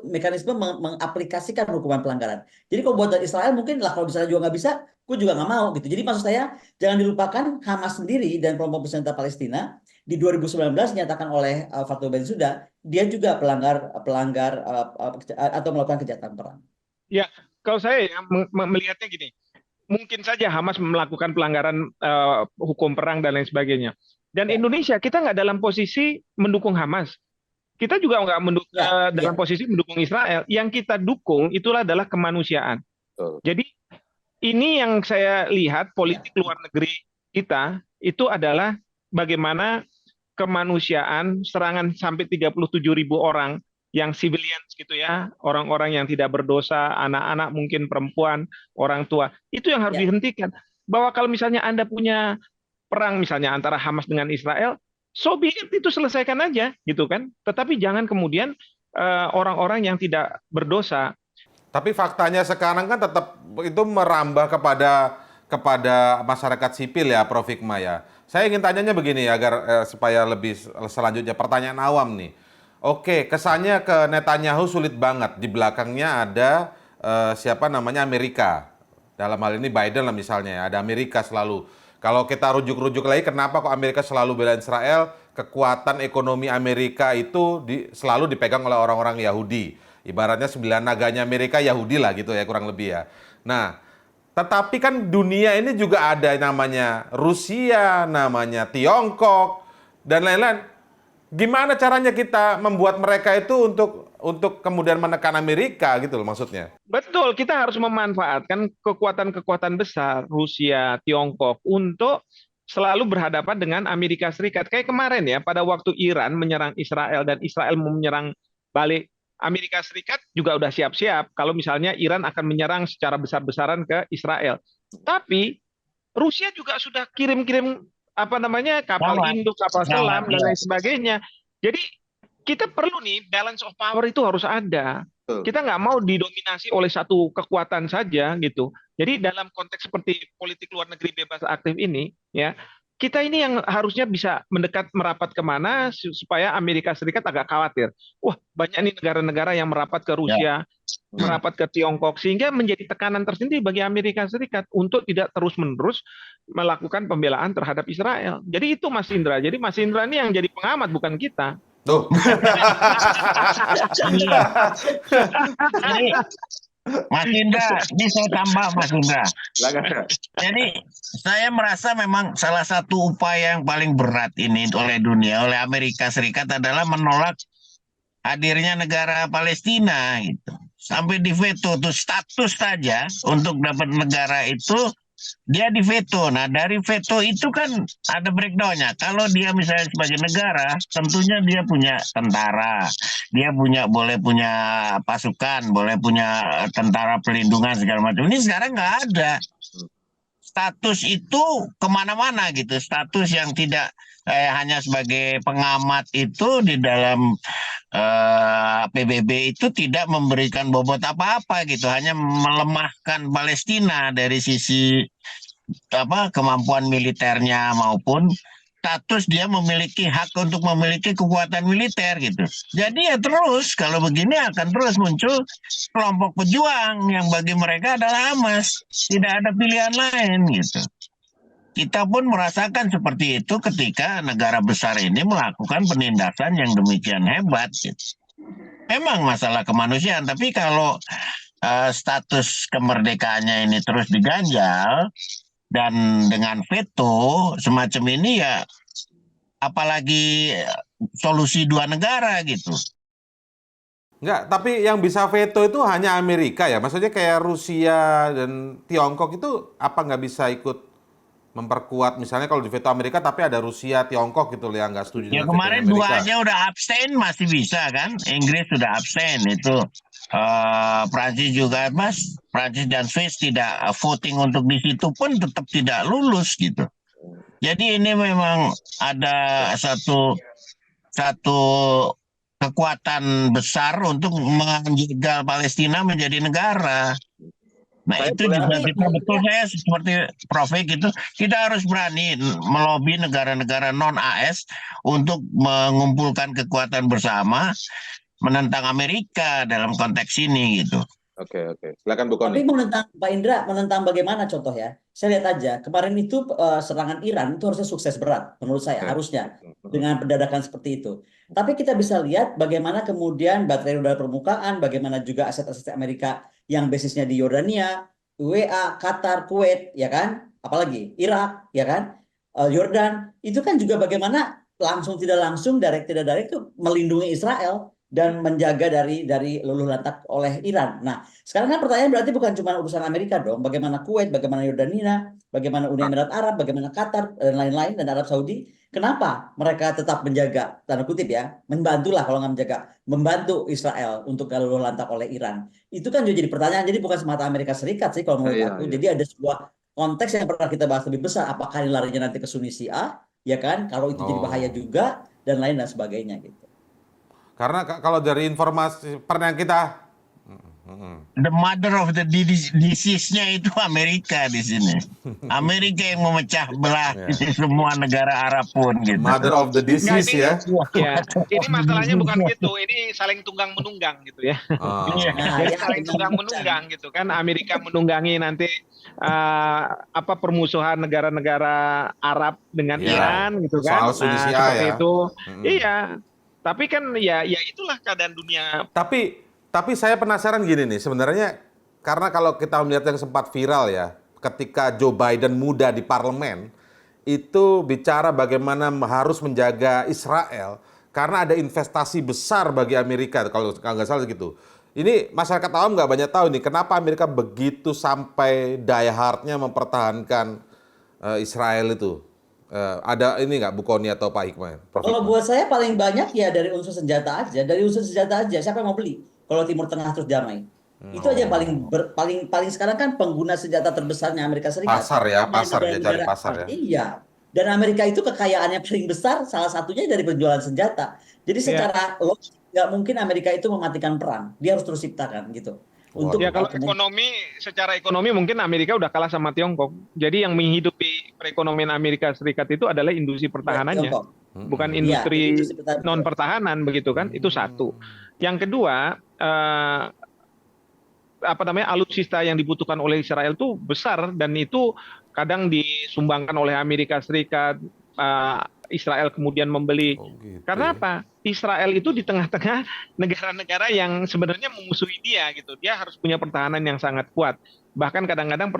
mekanisme mengaplikasikan hukuman pelanggaran. Jadi kalau buat Israel mungkin lah, kalau misalnya juga nggak bisa, gue juga nggak mau gitu. Jadi maksud saya jangan dilupakan Hamas sendiri dan kelompok bersenjata Palestina di 2019 dinyatakan oleh Fatou Bensouda dia juga pelanggar atau melakukan kejahatan perang. Ya, kalau saya ya, melihatnya gini, mungkin saja Hamas melakukan pelanggaran hukum perang dan lain sebagainya. Dan Indonesia, kita nggak dalam posisi mendukung Hamas. Kita juga nggak dalam posisi mendukung Israel. Yang kita dukung itulah adalah kemanusiaan. Jadi ini yang saya lihat politik luar negeri kita itu adalah bagaimana kemanusiaan, serangan sampai 37.000 orang yang civilians gitu ya, orang-orang yang tidak berdosa, anak-anak mungkin perempuan, orang tua, itu yang harus dihentikan. Bahwa kalau misalnya Anda punya perang misalnya antara Hamas dengan Israel, so be it, itu selesaikan aja gitu kan. Tetapi jangan kemudian orang-orang yang tidak berdosa. Tapi faktanya sekarang kan tetap itu merambah kepada masyarakat sipil ya, Prof. Hikmah ya. Saya ingin tanyanya begini agar supaya lebih selanjutnya pertanyaan awam nih. Oke, kesannya ke Netanyahu sulit banget. Di belakangnya ada siapa namanya Amerika. Dalam hal ini Biden lah misalnya ya, ada Amerika selalu. Kalau kita rujuk-rujuk lagi, kenapa kok Amerika selalu bela Israel? Kekuatan ekonomi Amerika itu selalu dipegang oleh orang-orang Yahudi. Ibaratnya 9 naganya Amerika Yahudi lah gitu ya, kurang lebih ya. Nah, tetapi kan dunia ini juga ada namanya Rusia, namanya Tiongkok, dan lain-lain. Gimana caranya kita membuat mereka itu untuk kemudian menekan Amerika gitu loh maksudnya? Betul, kita harus memanfaatkan kekuatan-kekuatan besar Rusia, Tiongkok untuk selalu berhadapan dengan Amerika Serikat. Kayak kemarin ya, pada waktu Iran menyerang Israel dan Israel mau menyerang balik, Amerika Serikat juga udah siap-siap kalau misalnya Iran akan menyerang secara besar-besaran ke Israel. Tapi Rusia juga sudah kirim-kirim kapal induk, kapal selam dan lain sebagainya. Jadi kita perlu nih balance of power itu harus ada. Kita nggak mau didominasi oleh satu kekuatan saja gitu. Jadi dalam konteks seperti politik luar negeri bebas aktif ini, ya kita ini yang harusnya bisa mendekat merapat kemana supaya Amerika Serikat agak khawatir. Wah, banyak nih negara-negara yang merapat ke Rusia, merapat ke Tiongkok, sehingga menjadi tekanan tersendiri bagi Amerika Serikat untuk tidak terus-menerus melakukan pembelaan terhadap Israel. Jadi itu Mas Indra. Jadi Mas Indra ini yang jadi pengamat, bukan kita. Tuh. Jadi, Mas Indra, ini saya tambah Mas Indra. Jadi saya merasa memang salah satu upaya yang paling berat ini oleh dunia, oleh Amerika Serikat adalah menolak hadirnya negara Palestina gitu. Sampai diveto tuh status saja untuk dapat negara itu dia diveto. Nah dari veto itu kan ada breakdownnya. Kalau dia misalnya sebagai negara, tentunya dia punya tentara, dia boleh punya pasukan, boleh punya tentara pelindungan segala macam. Ini sekarang nggak ada. Status itu kemana-mana gitu. Status yang tidak hanya sebagai pengamat itu di dalam PBB itu tidak memberikan bobot apa-apa gitu, hanya melemahkan Palestina dari sisi kemampuan militernya maupun status dia memiliki hak untuk memiliki kekuatan militer gitu. Jadi ya terus kalau begini akan terus muncul kelompok pejuang yang bagi mereka adalah Hamas, tidak ada pilihan lain gitu. Kita pun merasakan seperti itu ketika negara besar ini melakukan penindasan yang demikian hebat. Gitu. Memang masalah kemanusiaan, tapi kalau status kemerdekaannya ini terus diganjal dan dengan veto semacam ini ya, apalagi solusi dua negara gitu. Enggak, tapi yang bisa veto itu hanya Amerika ya? Maksudnya kayak Rusia dan Tiongkok itu apa nggak bisa ikut memperkuat misalnya kalau di veto Amerika tapi ada Rusia, Tiongkok gitu yang nggak setuju ya dengan veto kemarin Amerika. Dua aja udah abstain masih bisa kan, Inggris sudah abstain itu, Prancis juga Prancis dan Swiss tidak voting untuk di situ pun tetap tidak lulus gitu. Jadi ini memang ada satu kekuatan besar untuk menjegal Palestina menjadi negara. Nah itu juga kita betul saya seperti Prof gitu, kita harus berani melobi negara-negara non-AS untuk mengumpulkan kekuatan bersama menentang Amerika dalam konteks ini gitu. Oke. Silakan Bu Koni. Tapi menentang Pak Indra, menentang bagaimana contoh ya? Saya lihat aja kemarin itu serangan Iran itu harusnya sukses berat menurut saya, harusnya dengan pendadakan seperti itu. Tapi kita bisa lihat bagaimana kemudian baterai udara permukaan, bagaimana juga aset-aset Amerika yang basisnya di Yordania, UEA, Qatar, Kuwait, ya kan? Apalagi Irak, ya kan? Yordan, itu kan juga bagaimana langsung tidak langsung, direct tidak direct itu melindungi Israel dan menjaga dari luluh lantak oleh Iran. Nah, sekarang kan pertanyaan berarti bukan cuma urusan Amerika dong, bagaimana Kuwait, bagaimana Yordania, bagaimana Uni Emirat Arab, bagaimana Qatar dan lain-lain dan Arab Saudi. Kenapa mereka tetap menjaga, tanda kutip ya, membantulah kalau nggak menjaga, membantu Israel untuk kalau luluh lantak oleh Iran. Itu kan juga jadi pertanyaan, jadi bukan semata Amerika Serikat sih kalau menurut aku. Jadi ada sebuah konteks yang pernah kita bahas lebih besar, apakah ini larinya nanti ke Sunni Syiah ya kan? Kalau itu jadi bahaya juga dan lain dan sebagainya gitu. Karena kalau dari informasi pernah kita The mother of the disease-nya itu Amerika di sini. Amerika yang memecah belah semua negara Arab pun gitu. mother of the disease ya. Ya, ini masalahnya bukan gitu. Ini saling tunggang menunggang gitu ya. Oh. Nah, Jadi ya, saling tunggang menunggang gitu kan. Amerika menunggangi nanti permusuhan negara-negara Arab dengan Ya, Iran gitu kan. soal Tunisia seperti ya. itu. Iya. Tapi kan ya itulah keadaan dunia. Tapi saya penasaran gini nih, sebenarnya karena kalau kita melihat yang sempat viral ya, ketika Joe Biden muda di parlemen, itu bicara bagaimana harus menjaga Israel karena ada investasi besar bagi Amerika, kalau nggak salah gitu. Ini masyarakat awam nggak banyak tahu nih, kenapa Amerika begitu sampai die hard-nya mempertahankan Israel itu. Ada ini nggak Bu Kony atau Pak Hikmah? Prof. kalau Hikmah? buat saya paling banyak ya dari unsur senjata aja, siapa yang mau beli kalau Timur Tengah terus damai? Itu aja yang paling sekarang kan pengguna senjata terbesarnya Amerika Serikat. Pasar ya, Dan pasar dia cari negara-negara- pasar ya. Iya. Dan Amerika itu kekayaannya paling besar, salah satunya dari penjualan senjata. Jadi secara logik nggak mungkin Amerika itu mematikan perang, dia harus terus ciptakan gitu. Untuk Ya kalau secara ekonomi mungkin Amerika udah kalah sama Tiongkok. Jadi yang menghidupi perekonomian Amerika Serikat itu adalah industri pertahanannya, Tiongkok. bukan Iya, industri industri pertahanan. non pertahanan begitu kan? Itu satu. Yang kedua, alutsista yang dibutuhkan oleh Israel itu besar dan itu kadang disumbangkan oleh Amerika Serikat. Israel kemudian membeli. Gitu Karena ya. apa? Israel itu di tengah-tengah negara-negara yang sebenarnya memusuhi dia gitu. Dia harus punya pertahanan yang sangat kuat. Bahkan kadang-kadang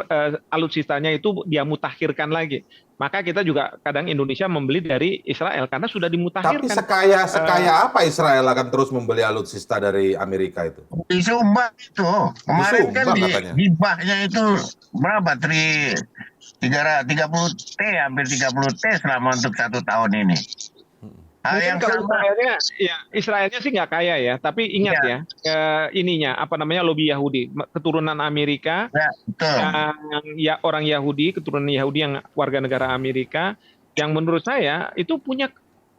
alutsistanya itu dia mutakhirkan lagi. Maka kita juga kadang Indonesia membeli dari Israel karena sudah dimutakhirkan. Tapi sekaya apa Israel akan terus membeli alutsista dari Amerika itu? Disumbang itu. Kemarin kan Disumbang katanya. hibahnya itu berapa? 30 T, hampir 30 T selama untuk 1 tahun ini. Hal Mungkin yang kalau sama. Israelnya sih nggak kaya ya, tapi ingat ya, lobi Yahudi, keturunan Amerika, Ya, betul. yang orang Yahudi, keturunan Yahudi yang warga negara Amerika, yang menurut saya itu punya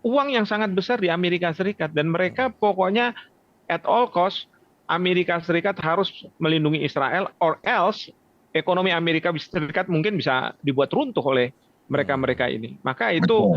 uang yang sangat besar di Amerika Serikat dan mereka pokoknya at all cost Amerika Serikat harus melindungi Israel, or else ekonomi Amerika Serikat mungkin bisa dibuat runtuh oleh mereka-mereka ini. Maka itu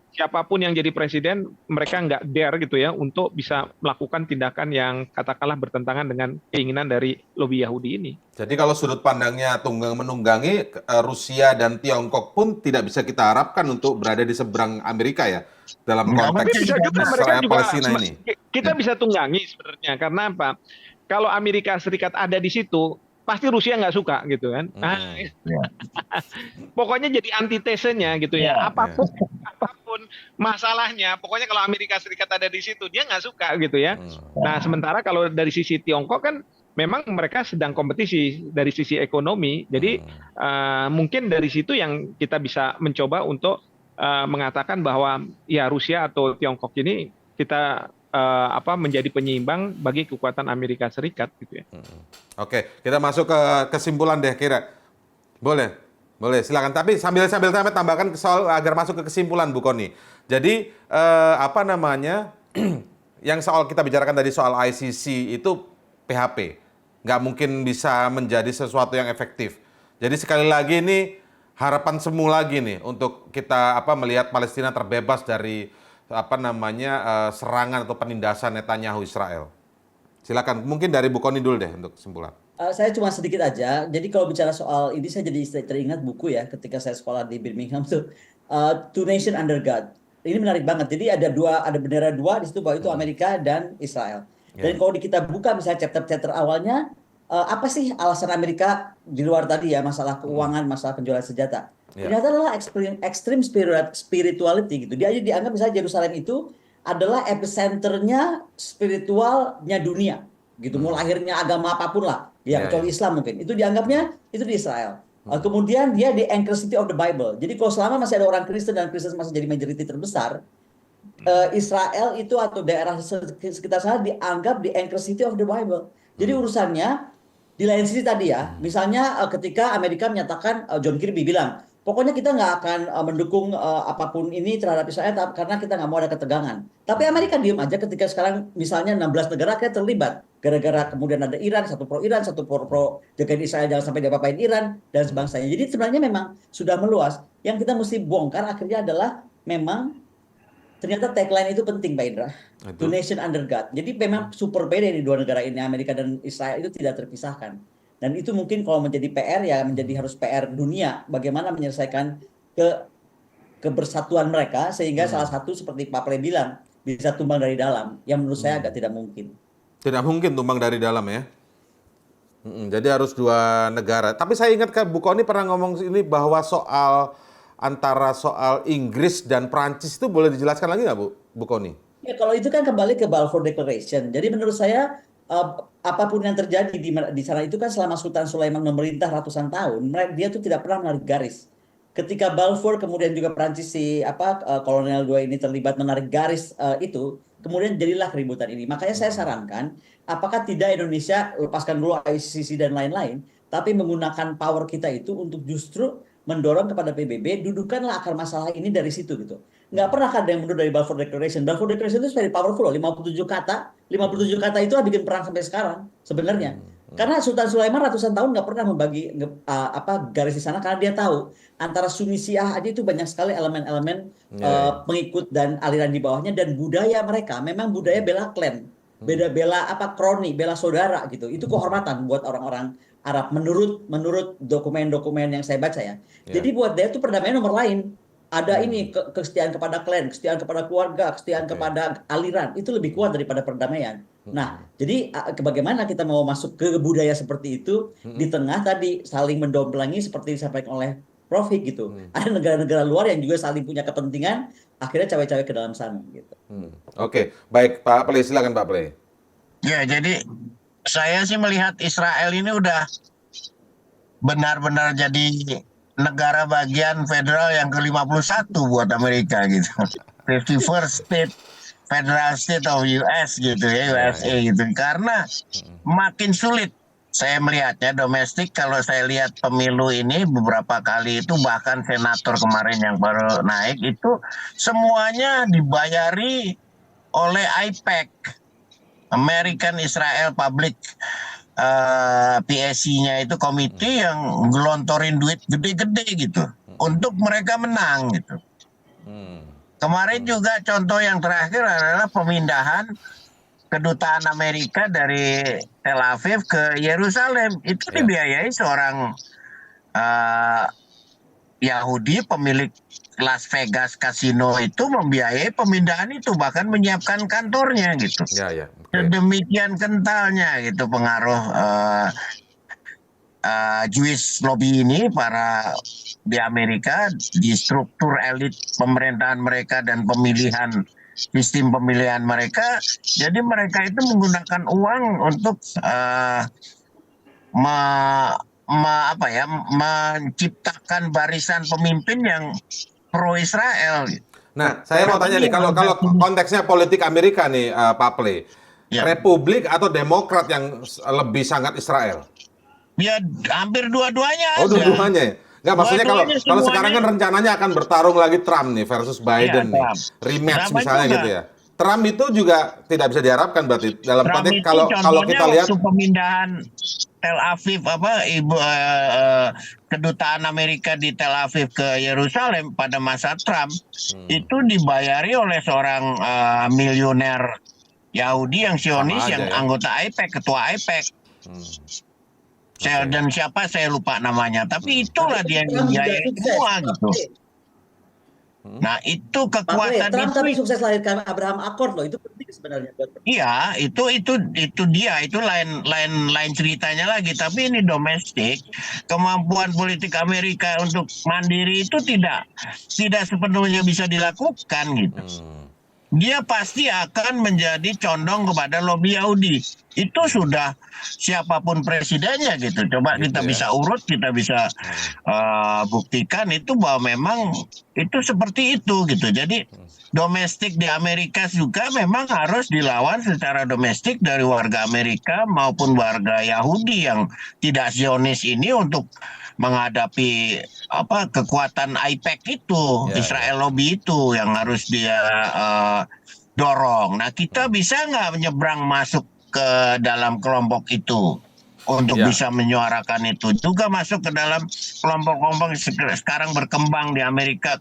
siapapun yang jadi presiden, mereka nggak dare gitu ya untuk bisa melakukan tindakan yang katakanlah bertentangan dengan keinginan dari lobi Yahudi ini. Jadi kalau sudut pandangnya tunggang menunggangi, Rusia dan Tiongkok pun tidak bisa kita harapkan untuk berada di seberang Amerika ya dalam Nggak, konteks Tapi bisa juga mereka Israel juga Palestina ini. kita bisa tunggangi sebenarnya karena apa? Kalau Amerika Serikat ada di situ, pasti Rusia nggak suka gitu kan. Pokoknya jadi antitesenya gitu ya. Apapun masalahnya, pokoknya kalau Amerika Serikat ada di situ dia nggak suka gitu ya. Nah sementara kalau dari sisi Tiongkok kan memang mereka sedang kompetisi dari sisi ekonomi. Jadi mungkin dari situ yang kita bisa mencoba untuk mengatakan bahwa ya Rusia atau Tiongkok ini kita menjadi penyeimbang bagi kekuatan Amerika Serikat gitu ya. Oke, kita masuk ke kesimpulan deh kira. Boleh silakan. Tapi sambil tambahkan soal agar masuk ke kesimpulan Bu Kony. Jadi yang soal kita bicarakan tadi soal ICC itu PHP, nggak mungkin bisa menjadi sesuatu yang efektif. Jadi sekali lagi ini harapan semu lagi nih untuk kita melihat Palestina terbebas dari serangan atau penindasan Netanyahu Israel. Silakan, mungkin dari Bu Kony dulu deh untuk kesimpulan. Saya cuma sedikit aja. Jadi kalau bicara soal ini saya jadi teringat buku ya ketika saya sekolah di Birmingham tuh Two Nation Under God. Ini menarik banget. Jadi ada bendera dua di situ bahwa itu Amerika dan Israel. Dan kalau kita buka misalnya chapter awalnya apa sih alasan Amerika di luar tadi ya masalah keuangan, masalah penjualan senjata. Ternyata adalah extreme spirituality gitu. Dia aja dianggap misalnya Yerusalem itu adalah epicenternya spiritualnya dunia gitu. Mau lahirnya agama apapun lah, ya kecuali Islam mungkin. Itu dianggapnya itu di Israel. Kemudian dia di anchor city of the Bible. Jadi kalau selama masih ada orang Kristen dan Kristen masih jadi majority terbesar, Israel itu atau daerah sekitar sana dianggap di anchor city of the Bible. Jadi urusannya di lain sisi tadi ya, misalnya ketika Amerika menyatakan John Kirby bilang pokoknya kita nggak akan mendukung apapun ini terhadap Israel karena kita nggak mau ada ketegangan. Tapi Amerika diem aja ketika sekarang misalnya 16 negara akhirnya terlibat. Gara-gara kemudian ada Iran, satu pro Iran, satu pro jagain Israel jangan sampai diapa-apain Iran dan sebangsanya. Jadi sebenarnya memang sudah meluas. Yang kita mesti bongkar akhirnya adalah memang ternyata tagline itu penting, Pak Indra. Itu. To nation under God. Jadi memang super beda di dua negara ini, Amerika dan Israel itu tidak terpisahkan. Dan itu mungkin kalau menjadi PR ya menjadi harus PR dunia. Bagaimana menyelesaikan kebersatuan mereka sehingga salah satu seperti Pak Play bilang bisa tumbang dari dalam. Yang menurut saya agak tidak mungkin. Tidak mungkin tumbang dari dalam ya. Jadi harus dua negara. Tapi saya ingat Bu Kony pernah ngomong ini bahwa antara soal Inggris dan Prancis itu boleh dijelaskan lagi nggak Bu Kony? Ya kalau itu kan kembali ke Balfour Declaration. Jadi menurut saya apapun yang terjadi di sana itu kan selama Sultan Sulaiman memerintah ratusan tahun, dia tuh tidak pernah menarik garis. Ketika Balfour kemudian juga Prancis Kolonel II ini terlibat menarik garis itu, kemudian jadilah keributan ini. Makanya saya sarankan, apakah tidak Indonesia lepaskan dulu ICC dan lain-lain, tapi menggunakan power kita itu untuk justru mendorong kepada PBB, dudukanlah akar masalah ini dari situ gitu. Nggak pernah ada yang mundur dari Balfour Declaration. Balfour Declaration itu very powerful loh, 57 kata. 57 kata itu bikin perang sampai sekarang sebenarnya. Karena Sultan Sulaiman ratusan tahun nggak pernah membagi garis di sana karena dia tahu antara Sunni Syiah aja itu banyak sekali elemen-elemen pengikut dan aliran di bawahnya dan budaya mereka memang budaya bela klan, bela kroni, bela saudara gitu. Itu kehormatan buat orang-orang Arab menurut dokumen-dokumen yang saya baca ya. Jadi buat dia itu perdamaian nomor lain. Ada ini kesetiaan kepada klan, kesetiaan kepada keluarga, kesetiaan kepada aliran itu lebih kuat daripada perdamaian. Nah, jadi bagaimana kita mau masuk ke budaya seperti itu di tengah tadi saling mendomplangi seperti disampaikan oleh Prof gitu. Ada negara-negara luar yang juga saling punya kepentingan, akhirnya cawe-cawe ke dalam sana gitu. Oke, baik Pak Play, silakan Pak Play. Ya, jadi saya sih melihat Israel ini udah benar-benar jadi negara bagian federal yang ke-51 buat Amerika gitu. 51st state, federal state of US gitu ya, USA gitu. Karena makin sulit saya melihatnya domestik. Kalau saya lihat pemilu ini beberapa kali itu bahkan senator kemarin yang baru naik itu semuanya dibayari oleh AIPAC, American Israel Public PSC-nya itu komite yang gelontorin duit gede-gede gitu untuk mereka menang gitu. Kemarin juga contoh yang terakhir adalah pemindahan kedutaan Amerika dari Tel Aviv ke Yerusalem. Itu dibiayai seorang Yahudi pemilik Las Vegas Casino itu membiayai pemindahan itu, bahkan menyiapkan kantornya gitu. Demikian kentalnya gitu pengaruh Jewish lobby ini para di Amerika di struktur elit pemerintahan mereka dan sistem pemilihan mereka. Jadi mereka itu menggunakan uang untuk menciptakan barisan pemimpin yang pro Israel. Nah, saya mau tanya nih, kalau konteksnya politik Amerika nih, Pak Play, Republik atau Demokrat yang lebih sangat Israel? Ya, hampir dua-duanya. Oh, dua-duanya ya? Nggak, maksudnya kalau sekarang kan rencananya akan bertarung lagi Trump nih versus Biden nih, rematch misalnya gitu ya. Trump itu juga tidak bisa diharapkan berarti dalam konteks kalau kita lihat pemindahan Tel Aviv kedutaan Amerika di Tel Aviv ke Yerusalem pada masa Trump itu dibayari oleh seorang miliuner Yahudi yang Zionis yang anggota AIPAC, ketua AIPAC. Dan siapa saya lupa namanya, tapi itulah dia yang membiayai semua gitu. Nah, itu kekuatan Trump tapi sukses lahirkan Abraham Accord loh, itu penting sebenarnya. Iya, itu dia, itu lain ceritanya lagi. Tapi ini domestik, kemampuan politik Amerika untuk mandiri itu tidak sepenuhnya bisa dilakukan gitu. Dia pasti akan menjadi condong kepada lobby Yahudi. Itu sudah siapapun presidennya gitu. Coba kita bisa urut, kita bisa buktikan itu bahwa memang itu seperti itu gitu. Jadi domestik di Amerika juga memang harus dilawan secara domestik dari warga Amerika maupun warga Yahudi yang tidak Zionis ini untuk menghadapi kekuatan IPEC itu, Ya, Israel lobby itu yang harus dia dorong. Nah, kita bisa nggak menyeberang masuk ke dalam kelompok itu untuk Ya. bisa menyuarakan itu, juga masuk ke dalam kelompok-kelompok sekarang berkembang di Amerika,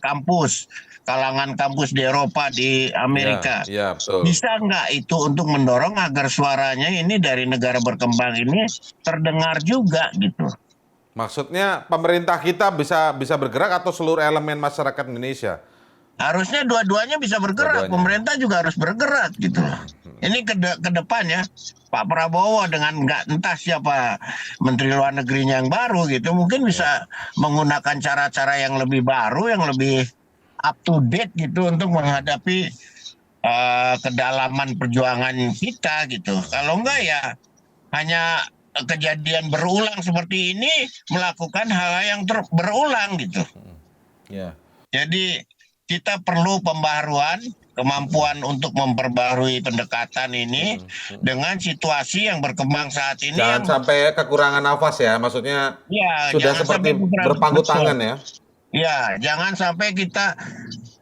kalangan kampus di Eropa, di Amerika. Ya, betul. Bisa nggak itu untuk mendorong agar suaranya ini dari negara berkembang ini terdengar juga gitu. Maksudnya pemerintah kita bisa bergerak atau seluruh elemen masyarakat Indonesia? Harusnya dua-duanya bisa bergerak, Dua-duanya. pemerintah juga harus bergerak gitu. Ini ke depan ya, Pak Prabowo dengan entah siapa Menteri Luar Negerinya yang baru gitu, mungkin bisa menggunakan cara-cara yang lebih baru, yang lebih up to date gitu untuk menghadapi kedalaman perjuangan kita gitu. Kalau enggak ya hanya kejadian berulang seperti ini, melakukan hal yang berulang gitu. Ya. Jadi kita perlu pembaharuan, kemampuan untuk memperbarui pendekatan ini dengan situasi yang berkembang saat ini. Jangan sampai kekurangan nafas ya, maksudnya Ya, sudah jangan seperti sampai kekurangan berpangku nafas. tangan ya. Ya, jangan sampai kita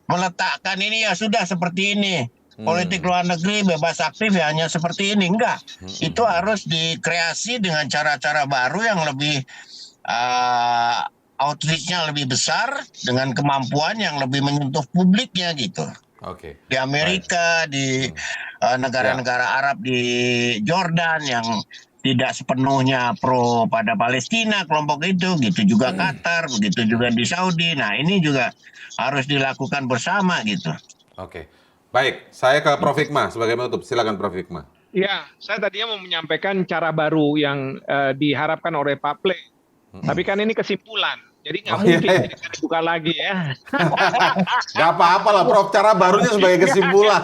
meletakkan ini ya sudah seperti ini. Politik luar negeri bebas aktif ya hanya seperti ini. Enggak. Itu harus dikreasi dengan cara-cara baru yang lebih outreach-nya lebih besar dengan kemampuan yang lebih menyentuh publiknya gitu. Oke. Di Amerika, di negara-negara Arab, di Jordan yang tidak sepenuhnya pro pada Palestina kelompok itu, gitu juga Qatar, begitu juga di Saudi. Nah, ini juga harus dilakukan bersama gitu. Oke. Baik, saya ke Prof. Hikmah sebagai penutup. Silakan Prof. Hikmah. Ya, saya tadinya mau menyampaikan cara baru yang diharapkan oleh Pak Ple. Tapi kan ini kesimpulan, jadi nggak mungkin kita buka lagi ya. Gak apa-apa lah Prof, cara barunya sebagai kesimpulan.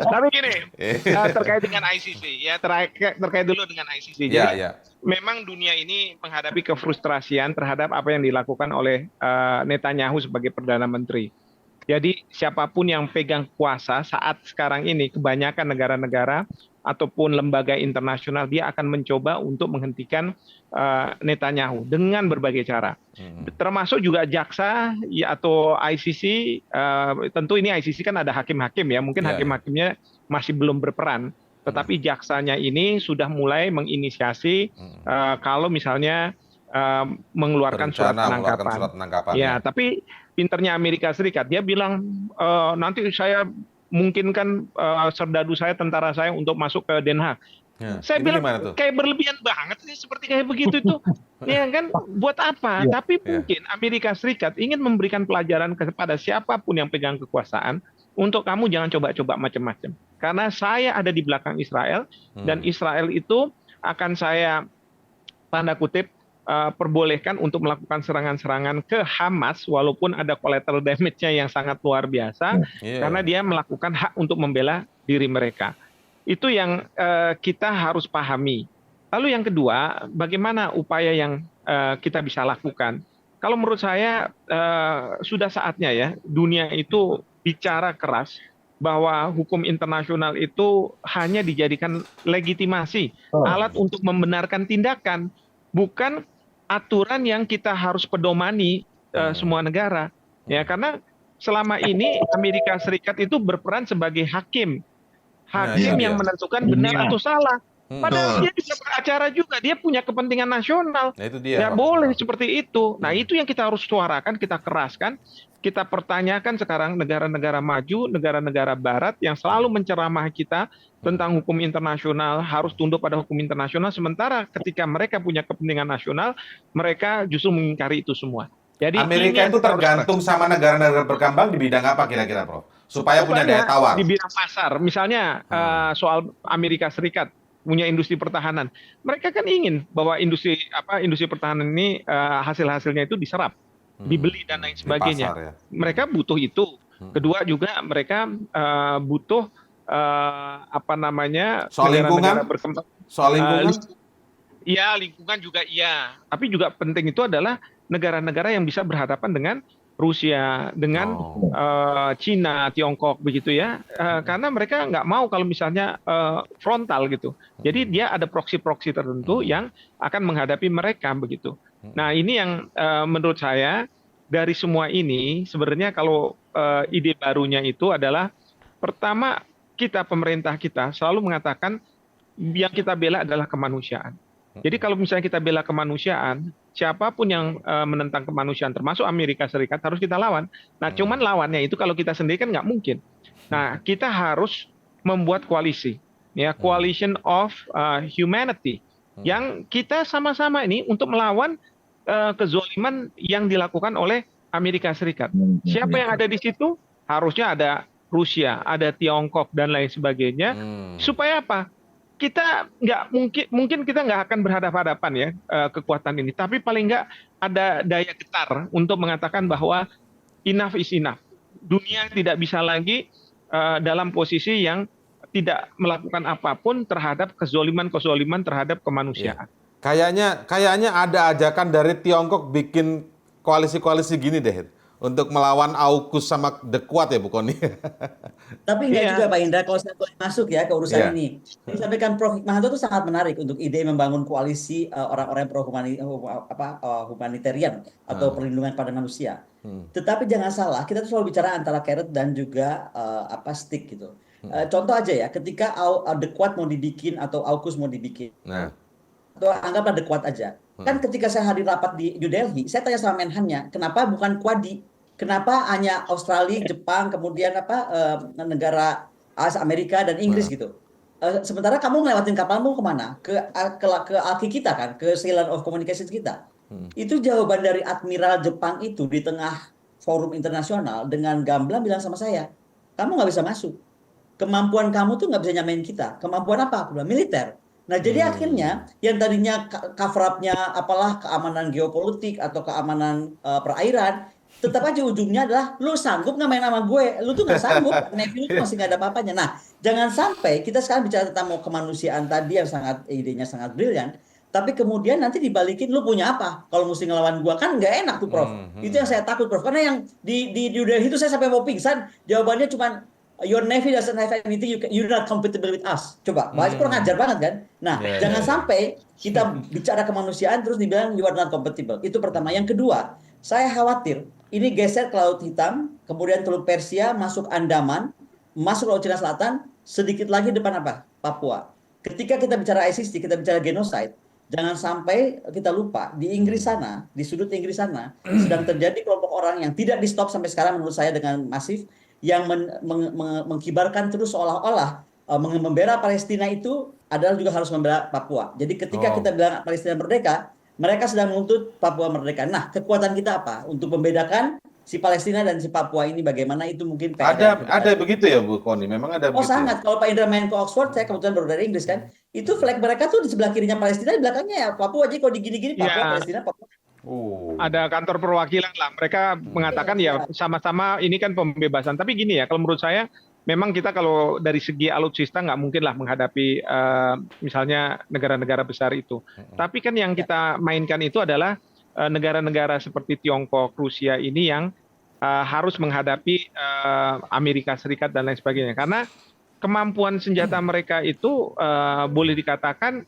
Tapi gini, terkait dengan ICC, ya terkait dulu dengan ICC. Ya, Jadi ya. memang dunia ini menghadapi kefrustrasian terhadap apa yang dilakukan oleh Netanyahu sebagai Perdana Menteri. Jadi siapapun yang pegang kuasa saat sekarang ini, kebanyakan negara-negara ataupun lembaga internasional, dia akan mencoba untuk menghentikan Netanyahu dengan berbagai cara. Termasuk juga jaksa atau ICC, tentu ini ICC kan ada hakim-hakim ya, mungkin hakim-hakimnya masih belum berperan. Tetapi jaksanya ini sudah mulai menginisiasi kalau misalnya mengeluarkan surat penangkapan. Ya, tapi pinternya Amerika Serikat, dia bilang nanti saya mungkinkan serdadu saya, tentara saya untuk masuk ke Den Haag. Ya, Saya bilang kayak berlebihan banget sih seperti kayak begitu itu. Ya kan, buat apa? Tapi mungkin Amerika Serikat ingin memberikan pelajaran kepada siapapun yang pegang kekuasaan, untuk kamu jangan coba-coba macam-macam. Karena saya ada di belakang Israel, dan Israel itu akan saya tanda kutip perbolehkan untuk melakukan serangan-serangan ke Hamas walaupun ada collateral damage-nya yang sangat luar biasa, karena dia melakukan hak untuk membela diri mereka. Itu yang kita harus pahami. Lalu yang kedua, bagaimana upaya yang kita bisa lakukan? Kalau menurut saya sudah saatnya ya dunia itu bicara keras bahwa hukum internasional itu hanya dijadikan legitimasi, alat untuk membenarkan tindakan, bukan aturan yang kita harus pedomani semua negara. Ya, karena selama ini Amerika Serikat itu berperan sebagai hakim yang menentukan benar atau salah. Padahal dia bisa beracara juga, dia punya kepentingan nasional. Nah, itu dia. Ya boleh seperti itu. Nah, itu yang kita harus suarakan, kita keraskan, kita pertanyakan sekarang negara-negara maju, negara-negara barat yang selalu menceramah kita tentang hukum internasional, harus tunduk pada hukum internasional, sementara ketika mereka punya kepentingan nasional, mereka justru mengingkari itu semua. Jadi Amerika itu tergantung sama negara-negara berkembang di bidang apa kira-kira, Prof? Supaya punya daya tawar. Di bidang pasar, misalnya soal Amerika Serikat punya industri pertahanan, mereka kan ingin bahwa industri pertahanan ini hasil-hasilnya itu diserap, dibeli dan lain sebagainya. Pasar, ya. Mereka butuh itu. Kedua juga mereka butuh soal lingkungan. Soal lingkungan. Iya, lingkungan juga iya. Tapi juga penting itu adalah negara-negara yang bisa berhadapan dengan Rusia, dengan Cina, Tiongkok begitu ya, karena mereka nggak mau kalau misalnya frontal gitu. Jadi dia ada proksi-proksi tertentu yang akan menghadapi mereka begitu. Nah ini yang menurut saya dari semua ini sebenarnya kalau ide barunya itu adalah pertama kita pemerintah kita selalu mengatakan yang kita bela adalah kemanusiaan. Jadi kalau misalnya kita bela kemanusiaan, siapapun yang menentang kemanusiaan, termasuk Amerika Serikat, harus kita lawan. Nah, cuman lawannya itu kalau kita sendiri kan nggak mungkin. Nah, kita harus membuat koalisi, ya, coalition of humanity, yang kita sama-sama ini untuk melawan kezoliman yang dilakukan oleh Amerika Serikat. Siapa yang ada di situ? Harusnya ada Rusia, ada Tiongkok dan lain sebagainya. Supaya apa? Kita nggak mungkin kita nggak akan berhadapan-hadapan ya kekuatan ini, tapi paling nggak ada daya getar untuk mengatakan bahwa enough is enough. Dunia tidak bisa lagi dalam posisi yang tidak melakukan apapun terhadap kezoliman terhadap kemanusiaan. Kayaknya ada ajakan dari Tiongkok bikin koalisi-koalisi gini deh untuk melawan AUKUS sama The Quad ya Bu Kony. Tapi enggak juga Pak Indra, kalau saya boleh masuk ya ke urusan ini. Yang disampaikan Prof. Hikmahanto itu sangat menarik untuk ide membangun koalisi orang-orang pro humanitarian atau perlindungan pada manusia. Tetapi jangan salah, kita tuh selalu bicara antara carrot dan juga stick gitu. Contoh aja ya, ketika The Quad mau dibikin atau AUKUS mau dibikin. Atau anggaplah The Quad aja. Kan ketika saya hadir rapat di New Delhi, saya tanya sama Menhannya, kenapa bukan Quadi? Kenapa hanya Australia, Jepang, kemudian negara Amerika dan Inggris gitu? Sementara kamu ngelewatin kapalmu kemana? Ke Alki kita kan, ke Silent of Communications kita. Itu jawaban dari Admiral Jepang itu di tengah forum internasional dengan gamblang bilang sama saya, kamu nggak bisa masuk. Kemampuan kamu tuh nggak bisa nyamain kita. Kemampuan apa? Aku bilang militer. Nah, jadi akhirnya yang tadinya cover up-nya apalah keamanan geopolitik atau keamanan perairan, tetap aja ujungnya adalah lu sanggup nggak main sama gue? Lu tuh nggak sanggup, Navy lu masih nggak ada apa-apanya. Nah, jangan sampai kita sekarang bicara tentang mau kemanusiaan tadi yang idenya sangat brilian, tapi kemudian nanti dibalikin lu punya apa? Kalau mesti ngelawan gua kan nggak enak tuh Prof. Itu yang saya takut Prof. Karena yang di Delhi itu saya sampai mau pingsan, jawabannya cuma your Navy doesn't have anything, you're not compatible with us. Coba, bahasa kurang ajar banget kan? Nah, jangan sampai kita bicara kemanusiaan terus dibilang you are not compatible. Itu pertama. Yang kedua, saya khawatir ini geser ke Laut Hitam, kemudian Teluk Persia, masuk Andaman, masuk Laut Cina Selatan, sedikit lagi depan apa? Papua. Ketika kita bicara ICC, kita bicara genocide, jangan sampai kita lupa di Inggris sana, di sudut Inggris sana, sedang terjadi kelompok orang yang tidak di stop sampai sekarang menurut saya dengan masif, yang mengkibarkan terus seolah-olah membela Palestina itu adalah juga harus membela Papua. Jadi ketika kita bilang Palestina merdeka, mereka sedang menuntut Papua merdeka. Nah, kekuatan kita apa? Untuk membedakan si Palestina dan si Papua ini bagaimana itu mungkin ada begitu ya Bu Kony? Memang ada begitu. Sangat. Kalau Pak Indra main ke Oxford, saya kebetulan baru dari Inggris kan, itu flag mereka tuh di sebelah kirinya Palestina, di belakangnya ya Papua aja. Kalau digini-gini Papua, Palestina, Papua. Ada kantor perwakilan lah. Mereka mengatakan ya sama-sama ini kan pembebasan. Tapi gini ya, kalau menurut saya memang kita kalau dari segi alutsista nggak mungkin lah menghadapi misalnya negara-negara besar itu. Tapi kan yang kita mainkan itu adalah negara-negara seperti Tiongkok, Rusia ini yang harus menghadapi Amerika Serikat dan lain sebagainya. Karena kemampuan senjata mereka itu boleh dikatakan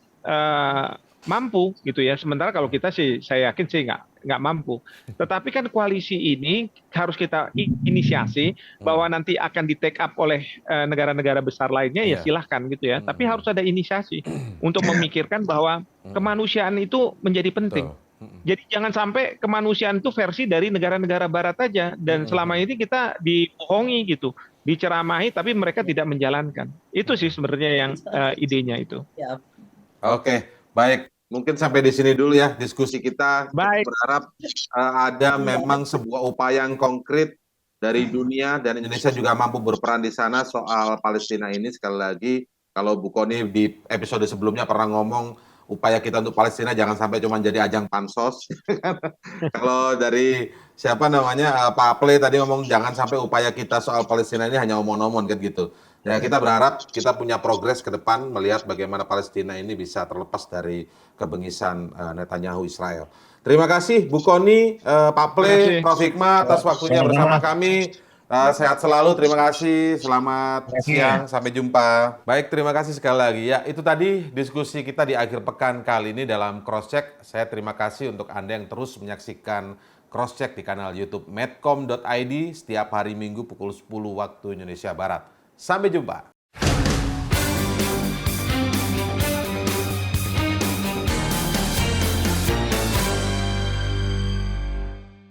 mampu gitu ya. Sementara kalau kita sih saya yakin sih nggak mampu. Tetapi kan koalisi ini harus kita inisiasi bahwa nanti akan di take up oleh negara-negara besar lainnya ya silahkan gitu ya. Tapi harus ada inisiasi untuk memikirkan bahwa kemanusiaan itu menjadi penting. Jadi jangan sampai kemanusiaan itu versi dari negara-negara barat aja dan selama ini kita dibohongi gitu, diceramahi tapi mereka tidak menjalankan. Itu sih sebenarnya yang idenya itu. Oke. Baik, mungkin sampai di sini dulu ya diskusi kita. Baik. Kita berharap ada memang sebuah upaya yang konkret dari dunia dan Indonesia juga mampu berperan di sana soal Palestina ini. Sekali lagi, kalau Bu Kony di episode sebelumnya pernah ngomong upaya kita untuk Palestina jangan sampai cuma jadi ajang pansos. Kalau dari siapa namanya Pak Ple tadi ngomong jangan sampai upaya kita soal Palestina ini hanya omong-omong kan gitu. Ya, kita berharap kita punya progres ke depan melihat bagaimana Palestina ini bisa terlepas dari kebengisan Netanyahu Israel. Terima kasih Bu Koni, Pak Ple, Terima kasih. Prof. Hikmah atas waktunya bersama kami. Sehat selalu, terima kasih. Selamat siang, sampai jumpa. Baik, terima kasih sekali lagi. Ya, itu tadi diskusi kita di akhir pekan kali ini dalam Crosscheck. Saya terima kasih untuk Anda yang terus menyaksikan Crosscheck di kanal YouTube medcom.id setiap hari Minggu pukul 10 waktu Indonesia Barat. Sampai jumpa.